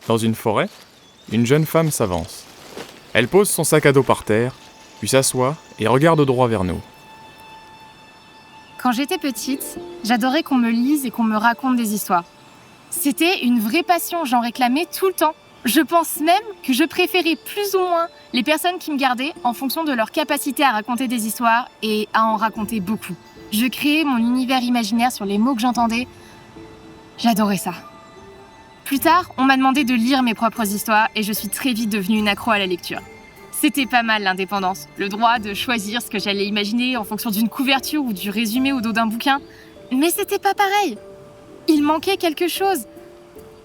Dans une forêt, une jeune femme s'avance. Elle pose son sac à dos par terre, puis s'assoit et regarde droit vers nous. Quand j'étais petite, j'adorais qu'on me lise et qu'on me raconte des histoires. C'était une vraie passion, j'en réclamais tout le temps. Je pense même que je préférais plus ou moins les personnes qui me gardaient en fonction de leur capacité à raconter des histoires et à en raconter beaucoup. Je créais mon univers imaginaire sur les mots que j'entendais. J'adorais ça. Plus tard, on m'a demandé de lire mes propres histoires et je suis très vite devenue une accro à la lecture. C'était pas mal l'indépendance, le droit de choisir ce que j'allais imaginer en fonction d'une couverture ou du résumé au dos d'un bouquin. Mais c'était pas pareil. Il manquait quelque chose.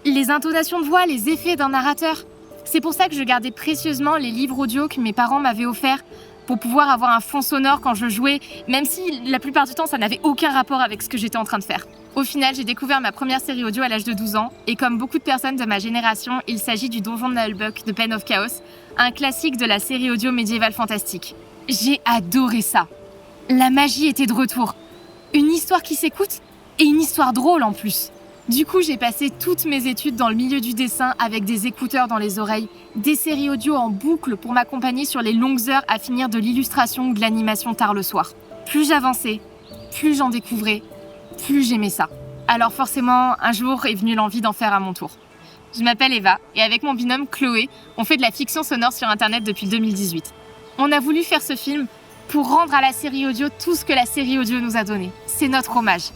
Les intonations de voix, les effets d'un narrateur. C'est pour ça que je gardais précieusement les livres audio que mes parents m'avaient offerts pour pouvoir avoir un fond sonore quand je jouais, même si la plupart du temps ça n'avait aucun rapport avec ce que j'étais en train de faire. Au final, j'ai découvert ma première série audio à l'âge de 12 ans, et comme beaucoup de personnes de ma génération, il s'agit du Donjon de Nullbuck de Pen of Chaos, un classique de la série audio médiévale fantastique. J'ai adoré ça. La magie était de retour. Une histoire qui s'écoute, et une histoire drôle en plus. Du coup, j'ai passé toutes mes études dans le milieu du dessin avec des écouteurs dans les oreilles, des séries audio en boucle pour m'accompagner sur les longues heures à finir de l'illustration ou de l'animation tard le soir. Plus j'avançais, plus j'en découvrais, plus j'aimais ça. Alors forcément, un jour est venue l'envie d'en faire à mon tour. Je m'appelle Eva et avec mon binôme Chloé, on fait de la fiction sonore sur Internet depuis 2018. On a voulu faire ce film pour rendre à la série audio tout ce que la série audio nous a donné. C'est notre hommage.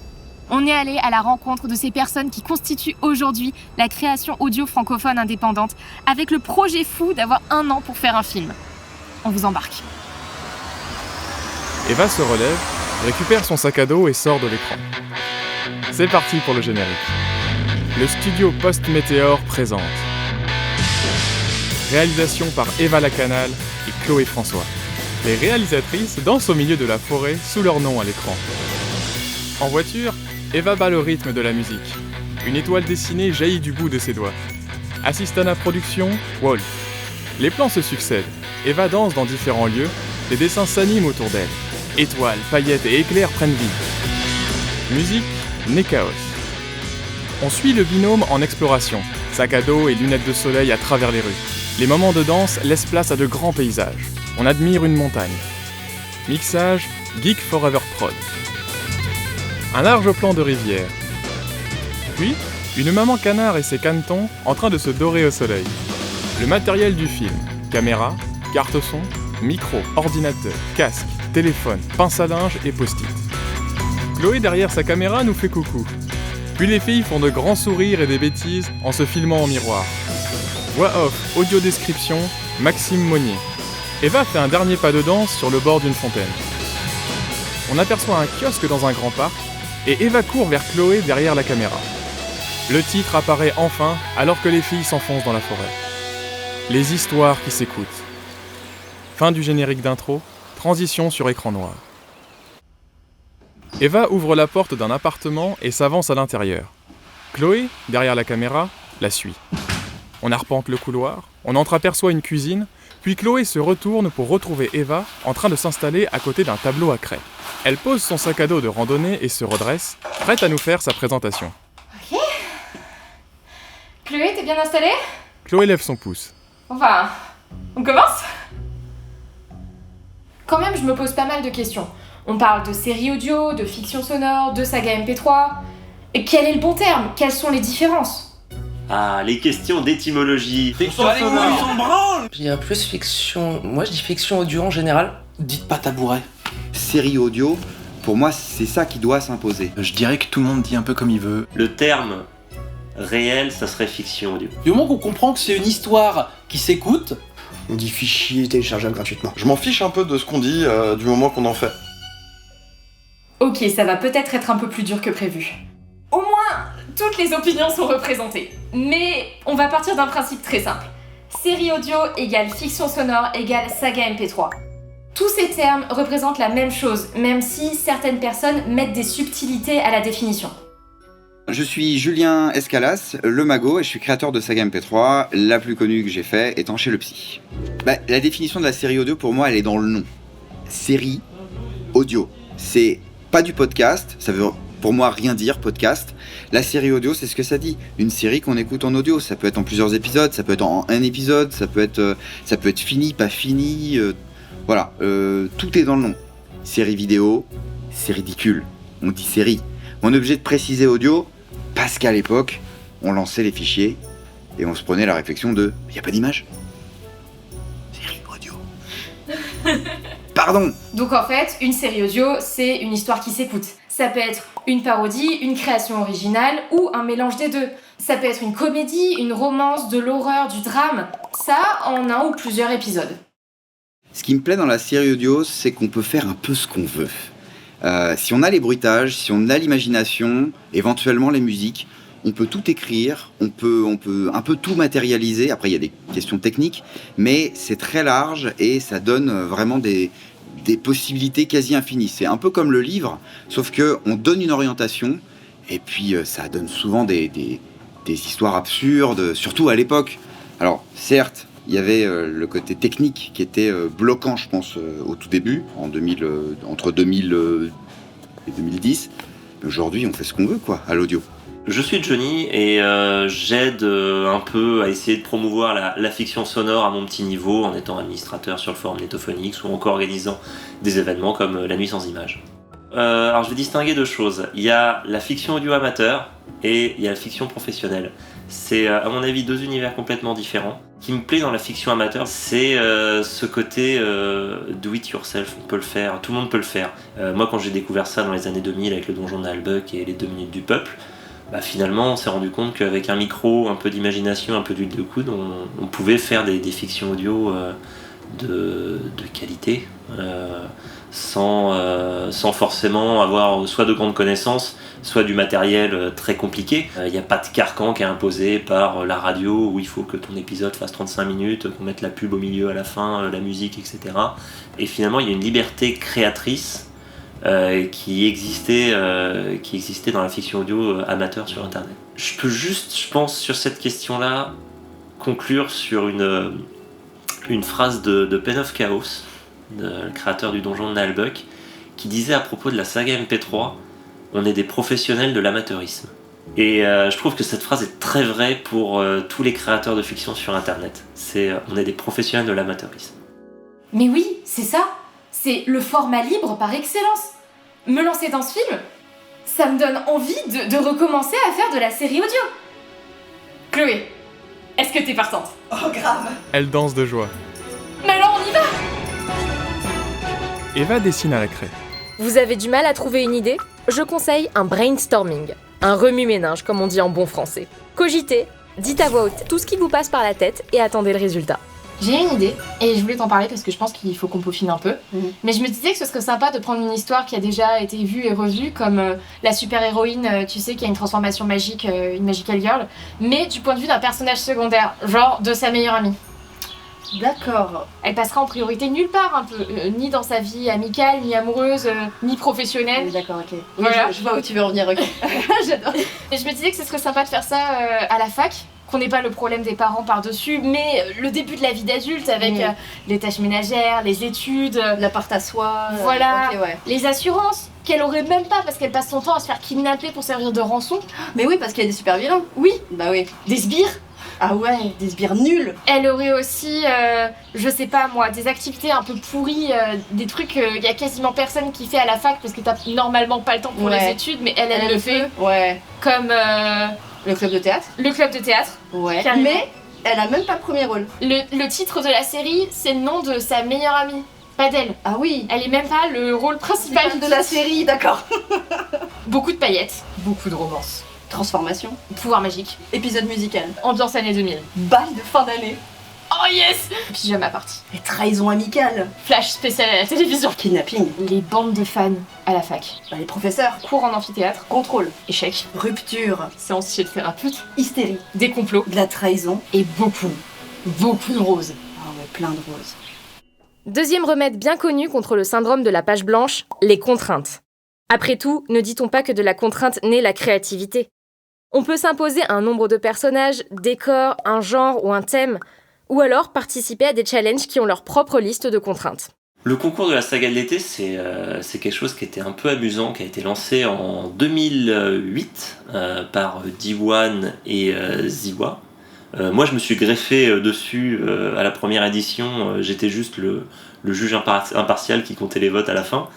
On est allé à la rencontre de ces personnes qui constituent aujourd'hui la création audio francophone indépendante avec le projet fou d'avoir 1 an pour faire un film. On vous embarque. Eva se relève, récupère son sac à dos et sort de l'écran. C'est parti pour le générique. Le studio Post-Météore présente. Réalisation par Eva Lacanal et Chloé François. Les réalisatrices dansent au milieu de la forêt sous leur nom à l'écran. En voiture, Eva bat le rythme de la musique. Une étoile dessinée jaillit du bout de ses doigts. Assiste à la production, Wolf. Les plans se succèdent. Eva danse dans différents lieux. Les dessins s'animent autour d'elle. Étoiles, paillettes et éclairs prennent vie. Musique, Nekaos. On suit le binôme en exploration. Sac à dos et lunettes de soleil à travers les rues. Les moments de danse laissent place à de grands paysages. On admire une montagne. Mixage, Geek Forever Prod. Un large plan de rivière. Puis, une maman canard et ses canetons en train de se dorer au soleil. Le matériel du film, caméra, carte son, micro, ordinateur, casque, téléphone, pince à linge et post-it. Chloé derrière sa caméra nous fait coucou. Puis les filles font de grands sourires et des bêtises en se filmant en miroir. Voix off, audio description, Maxime Monnier. Eva fait un dernier pas de danse sur le bord d'une fontaine. On aperçoit un kiosque dans un grand parc, et Eva court vers Chloé derrière la caméra. Le titre apparaît enfin alors que les filles s'enfoncent dans la forêt. Les histoires qui s'écoutent. Fin du générique d'intro, transition sur écran noir. Eva ouvre la porte d'un appartement et s'avance à l'intérieur. Chloé, derrière la caméra, la suit. On arpente le couloir, on entreaperçoit une cuisine, puis Chloé se retourne pour retrouver Eva en train de s'installer à côté d'un tableau à craie. Elle pose son sac à dos de randonnée et se redresse, prête à nous faire sa présentation. Ok. Chloé, t'es bien installée ? Chloé lève son pouce. Enfin, on commence ? Quand même, je me pose pas mal de questions. On parle de série audio, de fiction sonore, de saga MP3. Et quel est le bon terme ? Quelles sont les différences ? Ah, les questions d'étymologie. Fiction sonore. Ils s'en branlent. Je dirais plus fiction... Moi, je dis fiction audio en général. Dites pas tabouret. Série audio, pour moi, c'est ça qui doit s'imposer. Je dirais que tout le monde dit un peu comme il veut. Le terme réel, ça serait fiction audio. Du moment qu'on comprend que c'est une histoire qui s'écoute, On dit fichier téléchargeable gratuitement. Je m'en fiche un peu de ce qu'on dit du moment qu'on en fait. Ok, ça va peut-être être un peu plus dur que prévu. Au moins, toutes les opinions sont représentées. Mais on va partir d'un principe très simple. Série audio égale fiction sonore égale saga MP3. Tous ces termes représentent la même chose, même si certaines personnes mettent des subtilités à la définition. Je suis Julien Escalas, le mago, et je suis créateur de Saga MP3, la plus connue que j'ai fait étant chez Le Psy. La définition de la série audio, pour moi, elle est dans le nom. Série audio. C'est pas du podcast, ça veut pour moi rien dire, podcast. La série audio, c'est ce que ça dit. Une série qu'on écoute en audio, ça peut être en plusieurs épisodes, ça peut être en un épisode, ça peut être fini, pas fini. Voilà, tout est dans le nom. Série vidéo, c'est ridicule. On dit série. On est obligé de préciser audio parce qu'à l'époque, on lançait les fichiers et on se prenait la réflexion de « il n'y a pas d'image ». Série audio. Pardon. Donc en fait, une série audio, c'est une histoire qui s'écoute. Ça peut être une parodie, une création originale ou un mélange des deux. Ça peut être une comédie, une romance, de l'horreur, du drame. Ça en un ou plusieurs épisodes. Ce qui me plaît dans la série audio, c'est qu'on peut faire un peu ce qu'on veut. Si on a les bruitages, si on a l'imagination, éventuellement les musiques, on peut tout écrire, on peut un peu tout matérialiser. Après, il y a des questions techniques, mais c'est très large et ça donne vraiment des possibilités quasi infinies. C'est un peu comme le livre, sauf qu'on donne une orientation et puis ça donne souvent des histoires absurdes, surtout à l'époque. Alors, certes, il y avait le côté technique qui était bloquant, je pense, au tout début, entre 2000 et 2010. Mais aujourd'hui, on fait ce qu'on veut, quoi, à l'audio. Je suis Johnny et j'aide un peu à essayer de promouvoir la fiction sonore à mon petit niveau en étant administrateur sur le forum Netophonix ou encore organisant des événements comme La Nuit sans images. Alors je vais distinguer deux choses. Il y a la fiction audio amateur et il y a la fiction professionnelle. C'est à mon avis deux univers complètement différents. Ce qui me plaît dans la fiction amateur, c'est ce côté do it yourself, on peut le faire, tout le monde peut le faire. Moi quand j'ai découvert ça dans les années 2000 avec le donjon de Nalbuck et les 2 minutes du peuple, finalement on s'est rendu compte qu'avec un micro, un peu d'imagination, un peu d'huile de coude, on pouvait faire des fictions audio de qualité sans forcément avoir soit de grandes connaissances, soit du matériel très compliqué. Il n'y a pas de carcan qui est imposé par la radio où il faut que ton épisode fasse 35 minutes, qu'on mette la pub au milieu à la fin, la musique, etc. Et finalement il y a une liberté créatrice qui existait dans la fiction audio amateur sur internet. Je peux juste, je pense, sur cette question-là, conclure sur une phrase de Pen of Chaos, le créateur du donjon de Nalbuck, qui disait à propos de la saga MP3, on est des professionnels de l'amateurisme. Et je trouve que cette phrase est très vraie pour tous les créateurs de fiction sur internet. On est des professionnels de l'amateurisme. Mais oui, c'est ça. C'est le format libre par excellence. Me lancer dans ce film, ça me donne envie de recommencer à faire de la série audio. Chloé, est-ce que t'es partante? Oh, grave. Elle danse de joie. Mais alors on y va! Eva dessine à la craie. Vous avez du mal à trouver une idée? Je conseille un brainstorming, un remue-ménage comme on dit en bon français. Cogitez, dites à voix haute tout ce qui vous passe par la tête et attendez le résultat. J'ai une idée, et je voulais t'en parler parce que je pense qu'il faut qu'on peaufine un peu. Mais je me disais que ce serait sympa de prendre une histoire qui a déjà été vue et revue, comme la super-héroïne, tu sais, qui a une transformation magique, une Magical Girl, mais du point de vue d'un personnage secondaire, genre de sa meilleure amie. D'accord. Elle passera en priorité nulle part, un peu, ni dans sa vie amicale, ni amoureuse, ni professionnelle. Oui, d'accord, ok. Oui, Voilà. je vois où tu veux en venir, ok. J'adore. Et je me disais que ce serait sympa de faire ça à la fac, qu'on n'ait pas le problème des parents par-dessus, mais le début de la vie d'adulte avec les tâches ménagères, les études, l'appart à soi. Voilà, ok, ouais. les assurances qu'elle aurait même pas parce qu'elle passe son temps à se faire kidnapper pour servir de rançon. Mais oui, parce qu'il y a des super vilains. Oui. Bah oui. Des sbires. Ah ouais, des sbires nuls. Elle aurait aussi, je sais pas moi, des activités un peu pourries, des trucs qu'il y a quasiment personne qui fait à la fac parce que t'as normalement pas le temps pour les études, mais elle le fait. Ouais. Comme le club de théâtre. Le club de théâtre. Ouais. Carrément. Mais elle a même pas le premier rôle. Le titre de la série, c'est le nom de sa meilleure amie. Pas d'elle. Ah oui. Elle est même pas le rôle principal de la série, d'accord. Beaucoup de paillettes, beaucoup de romance. Transformation. Pouvoir magique. Épisode musical. Ambiance année 2000. Bal de fin d'année. Oh yes! Pyjama party. Les trahisons amicales. Flash spécial à la télévision. Kidnapping. Les bandes de fans à la fac. Les professeurs. Cours en amphithéâtre. Contrôle. Échec. Rupture. Séance chez le thérapeute. Hystérie. Des complots. De la trahison. Et beaucoup de roses. Ah ouais, plein de roses. Deuxième remède bien connu contre le syndrome de la page blanche, les contraintes. Après tout, ne dit-on pas que de la contrainte naît la créativité? On peut s'imposer un nombre de personnages, décors, un genre ou un thème, ou alors participer à des challenges qui ont leur propre liste de contraintes. Le concours de la saga de l'été, c'est quelque chose qui était un peu amusant, qui a été lancé en 2008 par D1 et Ziwa. Moi, je me suis greffé dessus à la première édition. J'étais juste le juge impartial qui comptait les votes à la fin.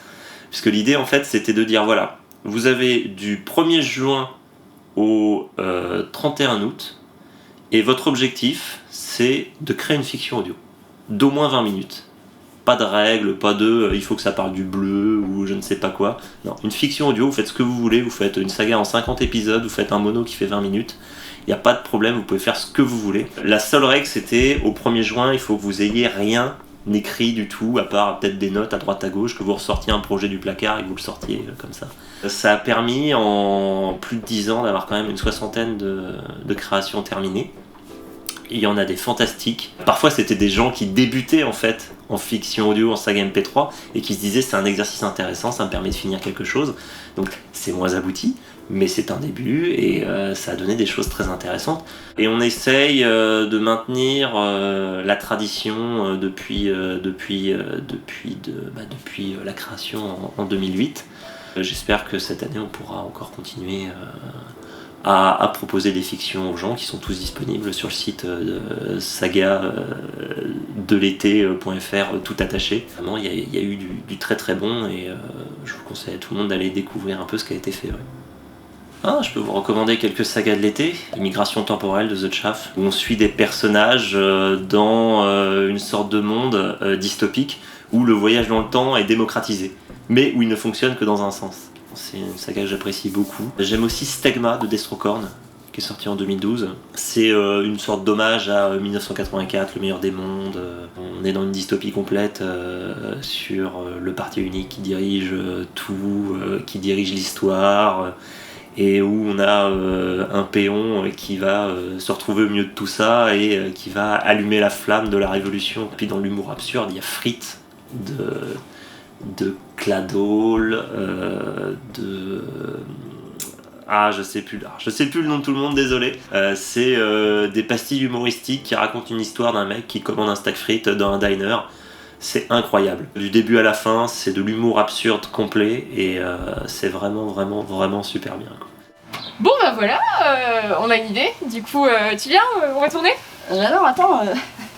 Puisque l'idée, en fait, c'était de dire, voilà, vous avez du 1er juin au 31 août, et votre objectif, c'est de créer une fiction audio d'au moins 20 minutes. Pas de règles, pas de il faut que ça parle du bleu ou je ne sais pas quoi. Non, une fiction audio, vous faites ce que vous voulez, vous faites une saga en 50 épisodes, vous faites un mono qui fait 20 minutes. Il n'y a pas de problème, vous pouvez faire ce que vous voulez. La seule règle, c'était au 1er juin, il faut que vous ayez rien écrit du tout, à part peut-être des notes à droite à gauche, que vous ressortiez un projet du placard et que vous le sortiez comme ça. Ça a permis en plus de 10 ans d'avoir quand même une 60aine de créations terminées. Il y en a des fantastiques. Parfois, c'était des gens qui débutaient en fait en fiction audio, en saga MP3, et qui se disaient c'est un exercice intéressant, ça me permet de finir quelque chose. Donc c'est moins abouti, mais c'est un début, et ça a donné des choses très intéressantes. Et on essaye de maintenir la tradition depuis la création en 2008. J'espère que cette année, on pourra encore continuer à proposer des fictions aux gens qui sont tous disponibles sur le site saga-de-l'été.fr tout attaché. Vraiment, il y a eu du très très bon et je vous conseille à tout le monde d'aller découvrir un peu ce qui a été fait. Ouais. Je peux vous recommander quelques sagas de l'été. Immigration temporelle de The Chaff, où on suit des personnages dans une sorte de monde dystopique où le voyage dans le temps est démocratisé, mais où il ne fonctionne que dans un sens. C'est une saga que j'apprécie beaucoup. J'aime aussi Stegma de Destrocorn, qui est sorti en 2012. C'est une sorte d'hommage à 1984, le meilleur des mondes. On est dans une dystopie complète sur le parti unique qui dirige tout, qui dirige l'histoire, et où on a un péon qui va se retrouver au milieu de tout ça et qui va allumer la flamme de la révolution. Puis dans l'humour absurde, il y a Frit de Cladol, je sais plus le nom de tout le monde, désolé. C'est des pastilles humoristiques qui racontent une histoire d'un mec qui commande un steak frites dans un diner. C'est incroyable. Du début à la fin, c'est de l'humour absurde complet et c'est vraiment super bien. Bon bah voilà, on a une idée. Du coup, tu viens, on va tourner ? Alors attends,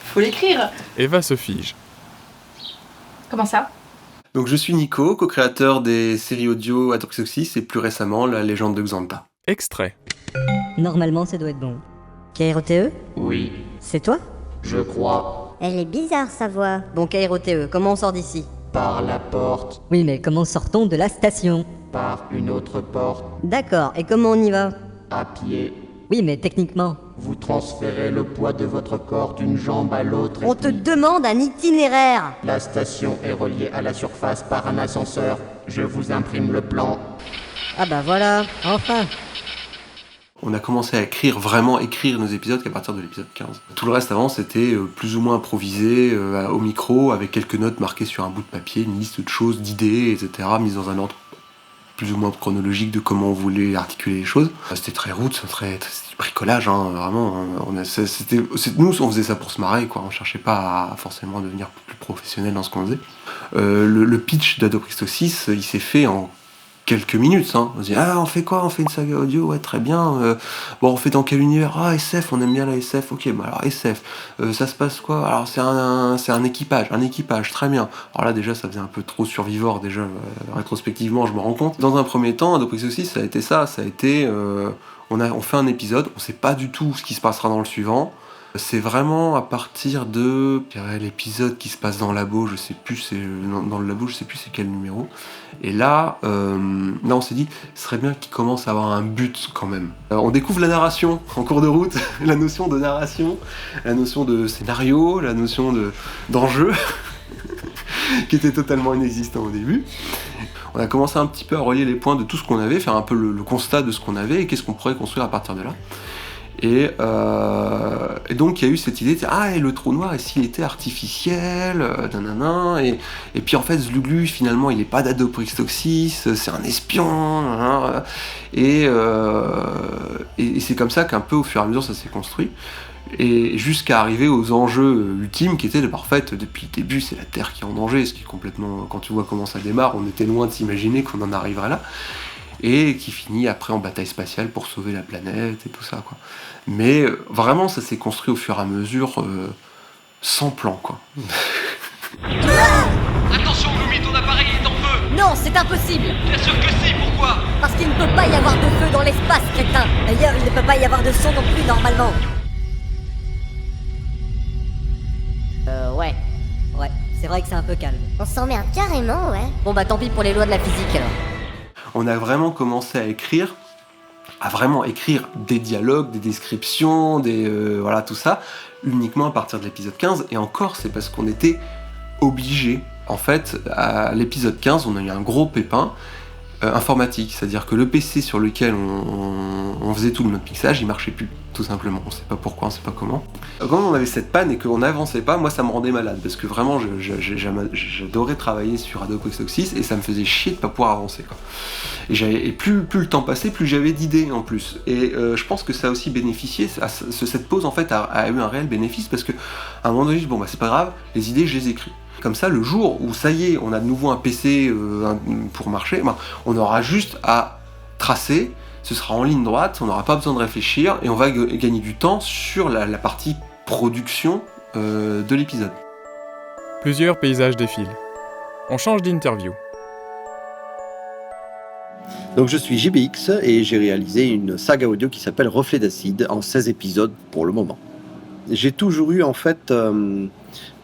faut l'écrire. Eva se fige. Comment ça ? Donc je suis Nico, co-créateur des séries audio Atrioxoxys et plus récemment La Légende de Xanta. Extrait. Normalement ça doit être bon. KROTE ? Oui. C'est toi ? Je crois. Elle est bizarre sa voix. Bon KROTE, comment on sort d'ici ? Par la porte. Oui mais comment sort-on de la station ? Par une autre porte. D'accord, et comment on y va ? À pied. Oui mais techniquement. Vous transférez le poids de votre corps d'une jambe à l'autre. On te demande un itinéraire. La station est reliée à la surface par un ascenseur. Je vous imprime le plan. Ah bah voilà, enfin. On a commencé à écrire nos épisodes qu'à partir de l'épisode 15. Tout le reste avant, c'était plus ou moins improvisé, au micro, avec quelques notes marquées sur un bout de papier, une liste de choses, d'idées, etc., mises dans un ordre plus ou moins chronologique de comment on voulait articuler les choses. C'était très roots, très bricolage, vraiment. Nous, on faisait ça pour se marrer, quoi. On cherchait pas à forcément devenir plus professionnel dans ce qu'on faisait. Le pitch d'Adoprixtosis, il s'est fait en quelques minutes. On se dit, on fait quoi ? On fait une saga audio, ouais, très bien. On fait dans quel univers ? SF, on aime bien la SF. Ok, alors SF, ça se passe quoi ? Alors c'est un équipage, très bien. Alors là déjà, ça faisait un peu trop survivor, déjà, rétrospectivement, je me rends compte. Dans un premier temps, Adoprixtosis, ça a été on fait un épisode, on sait pas du tout ce qui se passera dans le suivant. C'est vraiment à partir de l'épisode qui se passe dans le labo, je sais plus c'est quel numéro. Et là on s'est dit, ce serait bien qu'il commence à avoir un but quand même. On découvre la narration en cours de route, la notion de narration, la notion de scénario, la notion d'enjeu, qui était totalement inexistant au début. On a commencé un petit peu à relier les points de tout ce qu'on avait, faire un peu le constat de ce qu'on avait et qu'est-ce qu'on pourrait construire à partir de là. Et donc il y a eu cette idée de et le trou noir, et s'il était artificiel, et puis en fait Zluglu finalement il est pas d'Adoprixtosis, c'est un espion, et c'est comme ça qu'un peu au fur et à mesure ça s'est construit. Et jusqu'à arriver aux enjeux ultimes qui étaient, en fait, depuis le début, c'est la Terre qui est en danger, ce qui est complètement... Quand tu vois comment ça démarre, on était loin de s'imaginer qu'on en arriverait là. Et qui finit après en bataille spatiale pour sauver la planète et tout ça, quoi. Mais vraiment, ça s'est construit au fur et à mesure, sans plan, quoi. Attention, Gloomy, ton appareil est en feu! Non, c'est impossible! Bien sûr que si, pourquoi? Parce qu'il ne peut pas y avoir de feu dans l'espace, crétin! D'ailleurs, il ne peut pas y avoir de son non plus, normalement! Ouais. Ouais, c'est vrai que c'est un peu calme. On s'emmerde carrément, ouais. Bon bah tant pis pour les lois de la physique, alors. On a vraiment commencé à écrire des dialogues, des descriptions, voilà, tout ça, uniquement à partir de l'épisode 15, et encore, c'est parce qu'on était obligés. En fait, à l'épisode 15, on a eu un gros pépin informatique, c'est-à-dire que le PC sur lequel on faisait tout notre mixage, il marchait plus, tout simplement. On sait pas pourquoi, on sait pas comment. Quand on avait cette panne et qu'on n'avançait pas, moi ça me rendait malade, parce que vraiment j'adorais travailler sur Adobe Stock 6 et ça me faisait chier de pas pouvoir avancer, quoi. Et plus le temps passait, plus j'avais d'idées en plus. Et je pense que ça a aussi bénéficié, cette pause en fait a eu un réel bénéfice, parce que à un moment donné, bon bah c'est pas grave, les idées je les écris. Comme ça, le jour où ça y est, on a de nouveau un PC pour marcher, ben, on aura juste à tracer, ce sera en ligne droite, on n'aura pas besoin de réfléchir, et on va gagner du temps sur la partie production de l'épisode. Plusieurs paysages défilent. On change d'interview. Donc je suis JBX et j'ai réalisé une saga audio qui s'appelle Reflet d'acide en 16 épisodes pour le moment. J'ai toujours eu en fait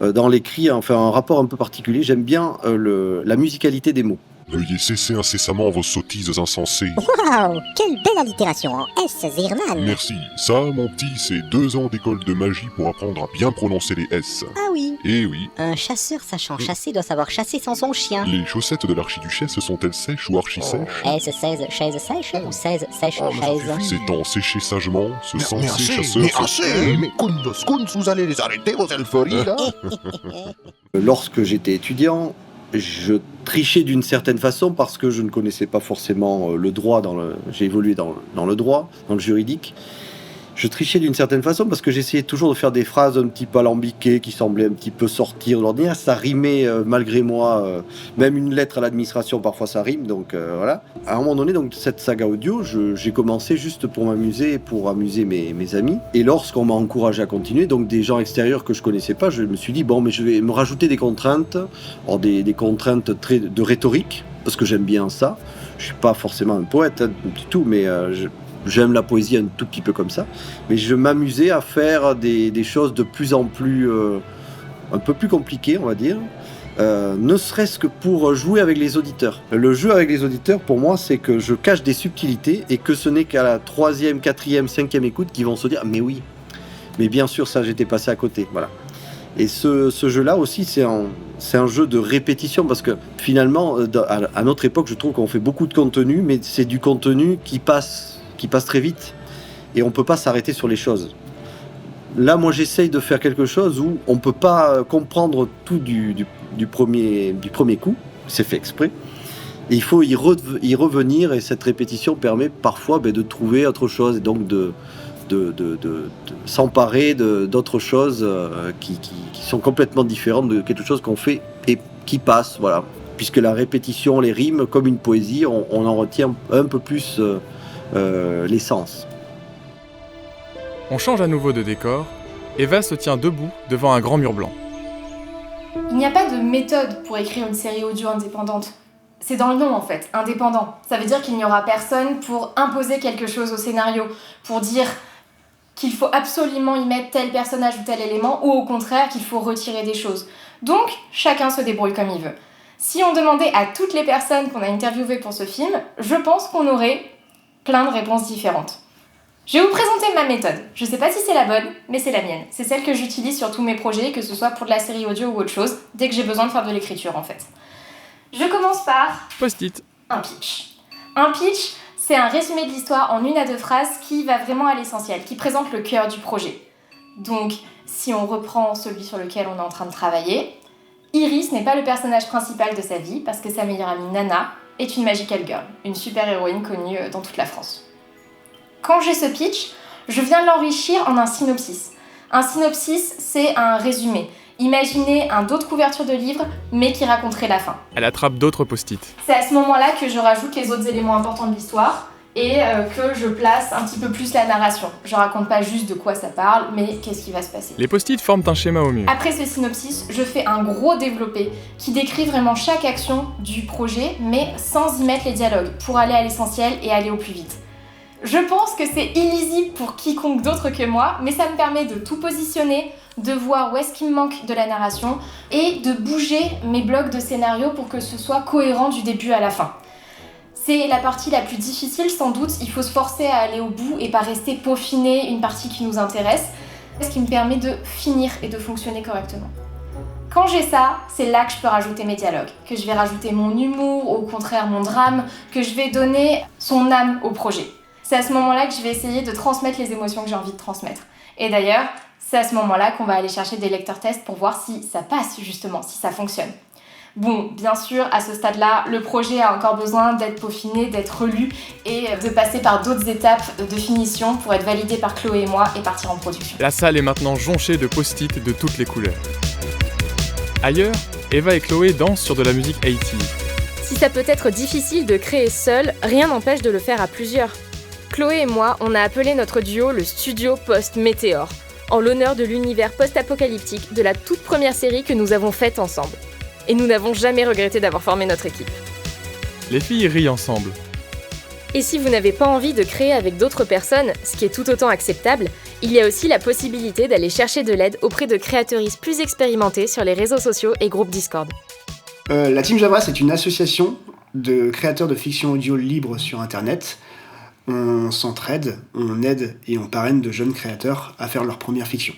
dans l'écrit un rapport un peu particulier. J'aime bien la musicalité des mots. Veuillez cesser incessamment vos sottises insensées. Waouh, quelle belle allitération en S, Zirman. Merci. Ça, mon petit, c'est 2 ans d'école de magie pour apprendre à bien prononcer les S. Ah oui. Eh oui. Un chasseur sachant chasser doit savoir chasser sans son chien. Les chaussettes de l'archiduchesse sont-elles sèches ou archi-sèches? S16 chaise sèche ou 16 sèche chaise? C'est en sécher sagement, ce sensé chasseur... Mais assez, mais Kundos, vous allez les arrêter, vos elferis, là. Lorsque j'étais étudiant, je trichais d'une certaine façon parce que je ne connaissais pas forcément le droit. J'ai évolué dans le droit, dans le juridique. Je trichais d'une certaine façon parce que j'essayais toujours de faire des phrases un petit peu alambiquées qui semblaient un petit peu sortir de l'ordinaire. Ça rimait malgré moi, même une lettre à l'administration, parfois ça rime, donc voilà. À un moment donné, donc, cette saga audio, j'ai commencé juste pour m'amuser et pour amuser mes amis. Et lorsqu'on m'a encouragé à continuer, donc des gens extérieurs que je connaissais pas, je me suis dit, bon, mais je vais me rajouter des contraintes, des contraintes de rhétorique, parce que j'aime bien ça. Je suis pas forcément un poète du tout, mais j'aime la poésie un tout petit peu comme ça, mais je m'amusais à faire des choses de plus en plus, un peu plus compliquées, on va dire, ne serait-ce que pour jouer avec les auditeurs. Le jeu avec les auditeurs, pour moi, c'est que je cache des subtilités et que ce n'est qu'à la 3e, 4e, 5e écoute qu'ils vont se dire « mais oui, mais bien sûr, ça, j'étais passé à côté ». Voilà. Et ce jeu-là aussi, c'est un jeu de répétition, parce que finalement, à notre époque, je trouve qu'on fait beaucoup de contenu, mais c'est du contenu qui passe très vite et on peut pas s'arrêter sur les choses. Là, moi, j'essaye de faire quelque chose où on peut pas comprendre tout du premier coup, c'est fait exprès, et il faut y revenir, et cette répétition permet parfois de trouver autre chose, et donc de s'emparer d'autres choses qui sont complètement différentes de quelque chose qu'on fait et qui passe, voilà. Puisque la répétition, les rimes, comme une poésie, on en retient un peu plus l'essence. On change à nouveau de décor. Eva se tient debout devant un grand mur blanc. Il n'y a pas de méthode pour écrire une série audio indépendante. C'est dans le nom en fait, indépendant. Ça veut dire qu'il n'y aura personne pour imposer quelque chose au scénario, pour dire qu'il faut absolument y mettre tel personnage ou tel élément, ou au contraire qu'il faut retirer des choses. Donc, chacun se débrouille comme il veut. Si on demandait à toutes les personnes qu'on a interviewées pour ce film, je pense qu'on aurait plein de réponses différentes. Je vais vous présenter ma méthode. Je sais pas si c'est la bonne, mais c'est la mienne. C'est celle que j'utilise sur tous mes projets, que ce soit pour de la série audio ou autre chose, dès que j'ai besoin de faire de l'écriture en fait. Je commence par... Post-it. Un pitch. Un pitch, c'est un résumé de l'histoire en 1 à 2 phrases qui va vraiment à l'essentiel, qui présente le cœur du projet. Donc, si on reprend celui sur lequel on est en train de travailler, Iris n'est pas le personnage principal de sa vie, parce que sa meilleure amie Nana est une magical girl, une super-héroïne connue dans toute la France. Quand j'ai ce pitch, je viens l'enrichir en un synopsis. Un synopsis, c'est un résumé. Imaginez un dos de couverture de livre, mais qui raconterait la fin. Elle attrape d'autres post-it. C'est à ce moment-là que je rajoute les autres éléments importants de l'histoire et que je place un petit peu plus la narration. Je raconte pas juste de quoi ça parle, mais qu'est-ce qui va se passer. Les post-it forment un schéma au mur. Après ce synopsis, je fais un gros développé qui décrit vraiment chaque action du projet, mais sans y mettre les dialogues, pour aller à l'essentiel et aller au plus vite. Je pense que c'est illisible pour quiconque d'autre que moi, mais ça me permet de tout positionner, de voir où est-ce qu'il me manque de la narration et de bouger mes blocs de scénario pour que ce soit cohérent du début à la fin. C'est la partie la plus difficile sans doute, il faut se forcer à aller au bout et pas rester peaufiner une partie qui nous intéresse, ce qui me permet de finir et de fonctionner correctement. Quand j'ai ça, c'est là que je peux rajouter mes dialogues, que je vais rajouter mon humour, au contraire mon drame, que je vais donner son âme au projet. C'est à ce moment-là que je vais essayer de transmettre les émotions que j'ai envie de transmettre. Et d'ailleurs, c'est à ce moment-là qu'on va aller chercher des lecteurs tests pour voir si ça passe justement, si ça fonctionne. Bon, bien sûr, à ce stade-là, le projet a encore besoin d'être peaufiné, d'être relu et de passer par d'autres étapes de finition pour être validé par Chloé et moi et partir en production. La salle est maintenant jonchée de post-it de toutes les couleurs. Ailleurs, Eva et Chloé dansent sur de la musique 80s. Si ça peut être difficile de créer seul, rien n'empêche de le faire à plusieurs. Chloé et moi, on a appelé notre duo le Studio Post-Météore, en l'honneur de l'univers post-apocalyptique de la toute première série que nous avons faite ensemble. Et nous n'avons jamais regretté d'avoir formé notre équipe. Les filles rient ensemble. Et si vous n'avez pas envie de créer avec d'autres personnes, ce qui est tout autant acceptable, il y a aussi la possibilité d'aller chercher de l'aide auprès de créatrices plus expérimentées sur les réseaux sociaux et groupes Discord. La Team Javras est une association de créateurs de fiction audio libre sur Internet. On s'entraide, on aide et on parraine de jeunes créateurs à faire leur première fiction.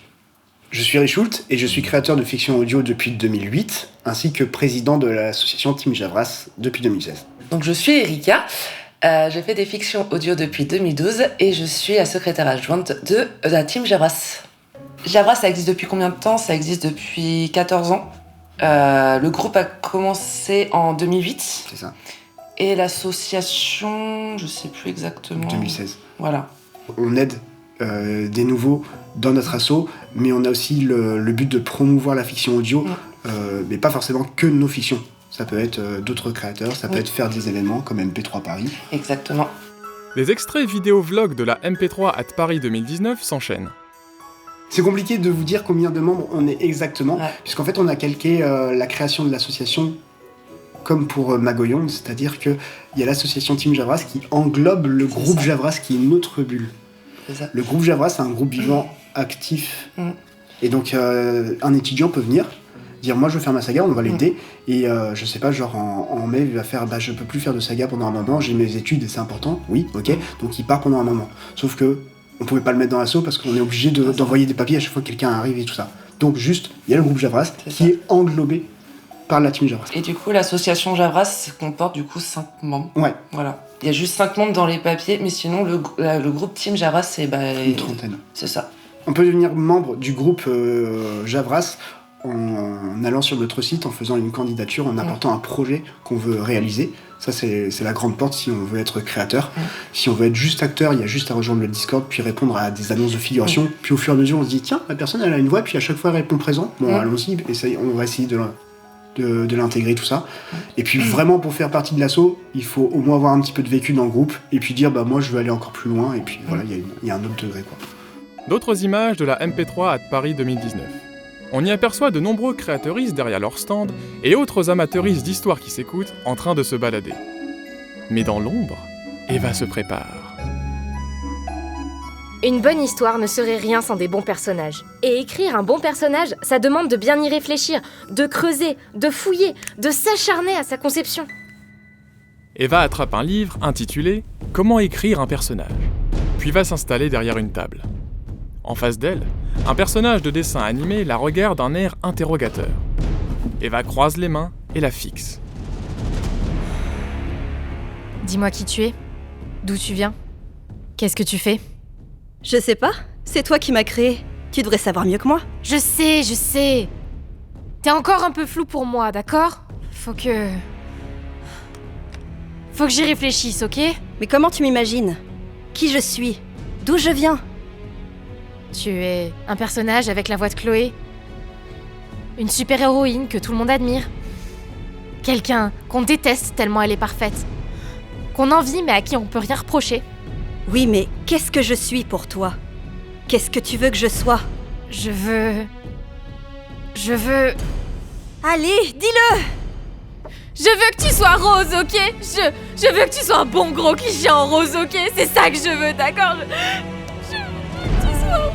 Je suis Richoult et je suis créateur de fiction audio depuis 2008, ainsi que président de l'association Team Javras depuis 2016. Donc je suis Erika, j'ai fait des fictions audio depuis 2012 et je suis la secrétaire adjointe de la Team Javras. Javras, ça existe depuis combien de temps ? Ça existe depuis 14 ans. Le groupe a commencé en 2008. C'est ça. Et l'association, je sais plus exactement. 2016. Voilà. On aide des nouveaux dans notre asso, mais on a aussi le but de promouvoir la fiction audio, mais pas forcément que nos fictions. Ça peut être d'autres créateurs, ça peut être faire des événements comme MP3 Paris. Exactement. Les extraits vidéo-vlog de la MP3 at Paris 2019 s'enchaînent. C'est compliqué de vous dire combien de membres on est exactement, puisqu'en fait on a calqué la création de l'association comme pour Magoyon, c'est-à-dire qu'il y a l'association Team Javras qui englobe le groupe Javras qui est notre bulle. Le groupe Javras, c'est un groupe vivant actif. Et donc, un étudiant peut venir, dire moi je veux faire ma saga, on va l'aider. Et je sais pas, genre en mai, il va faire je peux plus faire de saga pendant un moment, j'ai mes études et c'est important. Oui, ok. Donc il part pendant un moment. Sauf que on pouvait pas le mettre dans l'assaut parce qu'on est obligé d'envoyer des papiers à chaque fois que quelqu'un arrive et tout ça. Donc juste, il y a le groupe Javras qui est englobé par la Team Javras. Et du coup, l'association Javras comporte du coup 5 membres. Ouais. Voilà. Il y a juste 5 membres dans les papiers, mais sinon, le groupe Team Javras, c'est... une trentaine. C'est ça. On peut devenir membre du groupe Javras en allant sur notre site, en faisant une candidature, en apportant un projet qu'on veut réaliser. Ça, c'est la grande porte si on veut être créateur. Si on veut être juste acteur, il y a juste à rejoindre le Discord, puis répondre à des annonces de figuration. Puis au fur et à mesure, on se dit, tiens, la personne, elle a une voix, puis à chaque fois, elle répond présent. Bon, allons-y, on va essayer de l'intégrer, tout ça. Et puis vraiment, pour faire partie de l'asso, il faut au moins avoir un petit peu de vécu dans le groupe, et puis dire, moi, je veux aller encore plus loin, et puis voilà, il y a un autre degré, quoi. D'autres images de la MP3 at Paris 2019. On y aperçoit de nombreux créateuristes derrière leur stand et autres amateuristes d'histoire qui s'écoutent en train de se balader. Mais dans l'ombre, Eva se prépare. Une bonne histoire ne serait rien sans des bons personnages. Et écrire un bon personnage, ça demande de bien y réfléchir, de creuser, de fouiller, de s'acharner à sa conception. Eva attrape un livre intitulé « Comment écrire un personnage ?» puis va s'installer derrière une table. En face d'elle, un personnage de dessin animé la regarde d'un air interrogateur. Eva croise les mains et la fixe. Dis-moi qui tu es, d'où tu viens, qu'est-ce que tu fais ? Je sais pas, c'est toi qui m'as créé. Tu devrais savoir mieux que moi. Je sais. T'es encore un peu flou pour moi, d'accord ? Faut que j'y réfléchisse, ok ? Mais comment tu m'imagines ? Qui je suis ? D'où je viens ? Tu es un personnage avec la voix de Chloé. Une super-héroïne que tout le monde admire. Quelqu'un qu'on déteste tellement elle est parfaite. Qu'on envie mais à qui on peut rien reprocher. Oui, mais qu'est-ce que je suis pour toi? Qu'est-ce que tu veux que je sois? Je veux... Allez, dis-le! Je veux que tu sois rose, ok? Je veux que tu sois un bon gros cliché en rose, ok? C'est ça que je veux, d'accord? Je veux que tu sois rose.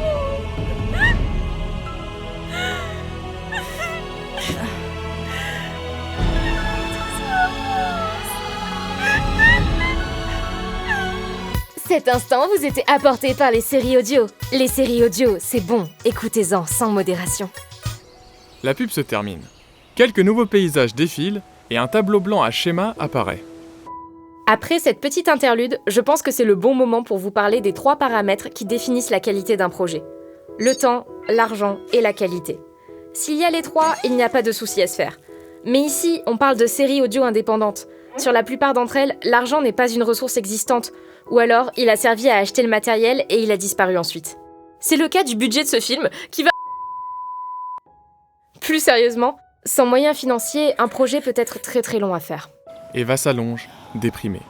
Cet instant vous était apporté par les séries audio. Les séries audio, c'est bon, écoutez-en sans modération. La pub se termine. Quelques nouveaux paysages défilent et un tableau blanc à schéma apparaît. Après cette petite interlude, je pense que c'est le bon moment pour vous parler des 3 paramètres qui définissent la qualité d'un projet. Le temps, l'argent et la qualité. S'il y a les 3, il n'y a pas de souci à se faire. Mais ici, on parle de séries audio indépendantes. Sur la plupart d'entre elles, l'argent n'est pas une ressource existante, ou alors il a servi à acheter le matériel et il a disparu ensuite. C'est le cas du budget de ce film qui va... Plus sérieusement, sans moyens financiers, un projet peut être très très long à faire. Eva s'allonge, déprimée.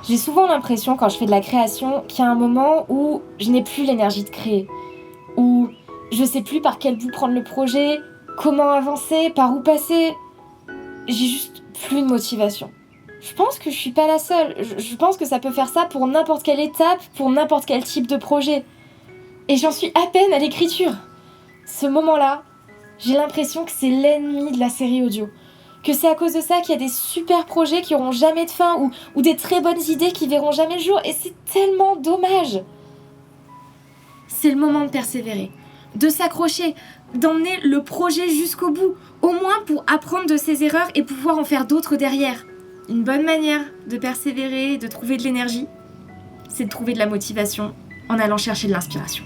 J'ai souvent l'impression quand je fais de la création qu'il y a un moment où je n'ai plus l'énergie de créer. Où je sais plus par quel bout prendre le projet, comment avancer, par où passer. J'ai juste plus de motivation. Je pense que je suis pas la seule. Je pense que ça peut faire ça pour n'importe quelle étape, pour n'importe quel type de projet. Et j'en suis à peine à l'écriture. Ce moment-là, j'ai l'impression que c'est l'ennemi de la série audio. Que c'est à cause de ça qu'il y a des super projets qui auront jamais de fin ou des très bonnes idées qui verront jamais le jour. Et c'est tellement dommage. C'est le moment de persévérer, de s'accrocher, d'emmener le projet jusqu'au bout, au moins pour apprendre de ses erreurs et pouvoir en faire d'autres derrière. Une bonne manière de persévérer et de trouver de l'énergie, c'est de trouver de la motivation en allant chercher de l'inspiration.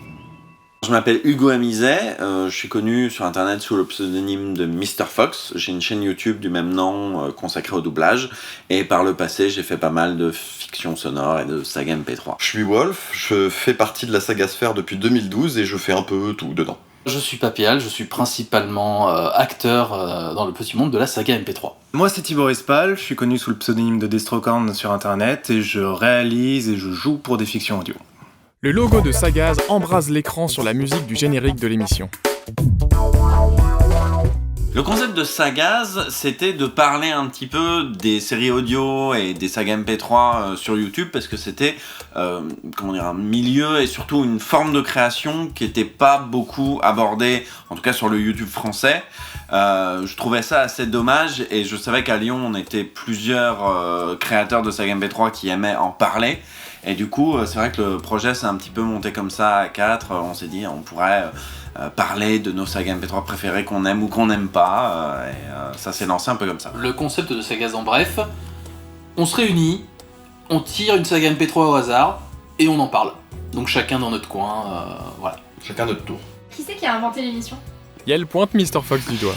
Je m'appelle Hugo Amizet, je suis connu sur internet sous le pseudonyme de Mr. Fox. J'ai une chaîne YouTube du même nom consacrée au doublage. Et par le passé, j'ai fait pas mal de fiction sonore et de saga MP3. Je suis Wolf, je fais partie de la saga Sphère depuis 2012 et je fais un peu tout dedans. Je suis Papial, je suis principalement acteur dans le petit monde de la saga MP3. Moi c'est Thibaut Espal, je suis connu sous le pseudonyme de Destrocorn sur internet et je réalise et je joue pour des fictions audio. Le logo de Sagaz embrase l'écran sur la musique du générique de l'émission. Le concept de Sagaz, c'était de parler un petit peu des séries audio et des sagas MP3 sur YouTube, parce que c'était un milieu et surtout une forme de création qui n'était pas beaucoup abordée, en tout cas sur le YouTube français. Je trouvais ça assez dommage et je savais qu'à Lyon, on était plusieurs créateurs de sagas MP3 qui aimaient en parler. Et du coup, c'est vrai que le projet s'est un petit peu monté comme ça à 4. On s'est dit, on pourrait parler de nos sagas MP3 préférées qu'on aime ou qu'on n'aime pas. Ça s'est lancé un peu comme ça. Le concept de Sagaz en bref, on se réunit, on tire une saga MP3 au hasard et on en parle. Donc chacun dans notre coin, voilà. Chacun notre tour. Qui c'est qui a inventé l'émission? Yael pointe Mr. Fox du doigt.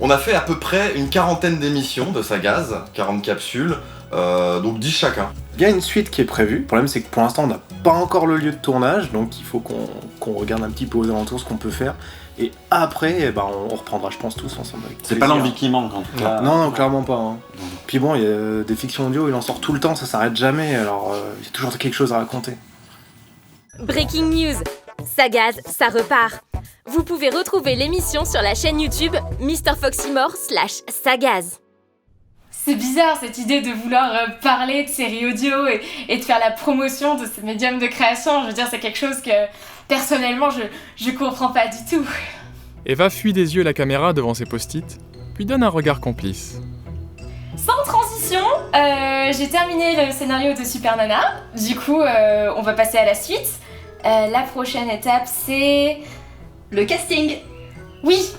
On a fait à peu près une 40aine d'émissions de Sagaz, 40 capsules, donc 10 chacun. Il y a une suite qui est prévue. Le problème c'est que pour l'instant on n'a pas encore le lieu de tournage, donc il faut qu'on regarde un petit peu aux alentours ce qu'on peut faire. Et après, on reprendra je pense tous ensemble avec C'est pas l'envie qui manque en tout cas. Non, clairement pas. Hein. Puis bon, il y a des fictions audio, il en sort tout le temps, ça s'arrête jamais, alors il y a toujours quelque chose à raconter. Breaking news, Sagaz, ça repart. Vous pouvez retrouver l'émission sur la chaîne YouTube MrFoxymore/Sagaz. C'est bizarre cette idée de vouloir parler de séries audio et de faire la promotion de ce médium de création. Je veux dire, c'est quelque chose que personnellement je comprends pas du tout. Eva fuit des yeux la caméra devant ses post-it, puis donne un regard complice. Sans transition, j'ai terminé le scénario de Super Nana. Du coup, on va passer à la suite. La prochaine étape, c'est... le casting. Oui,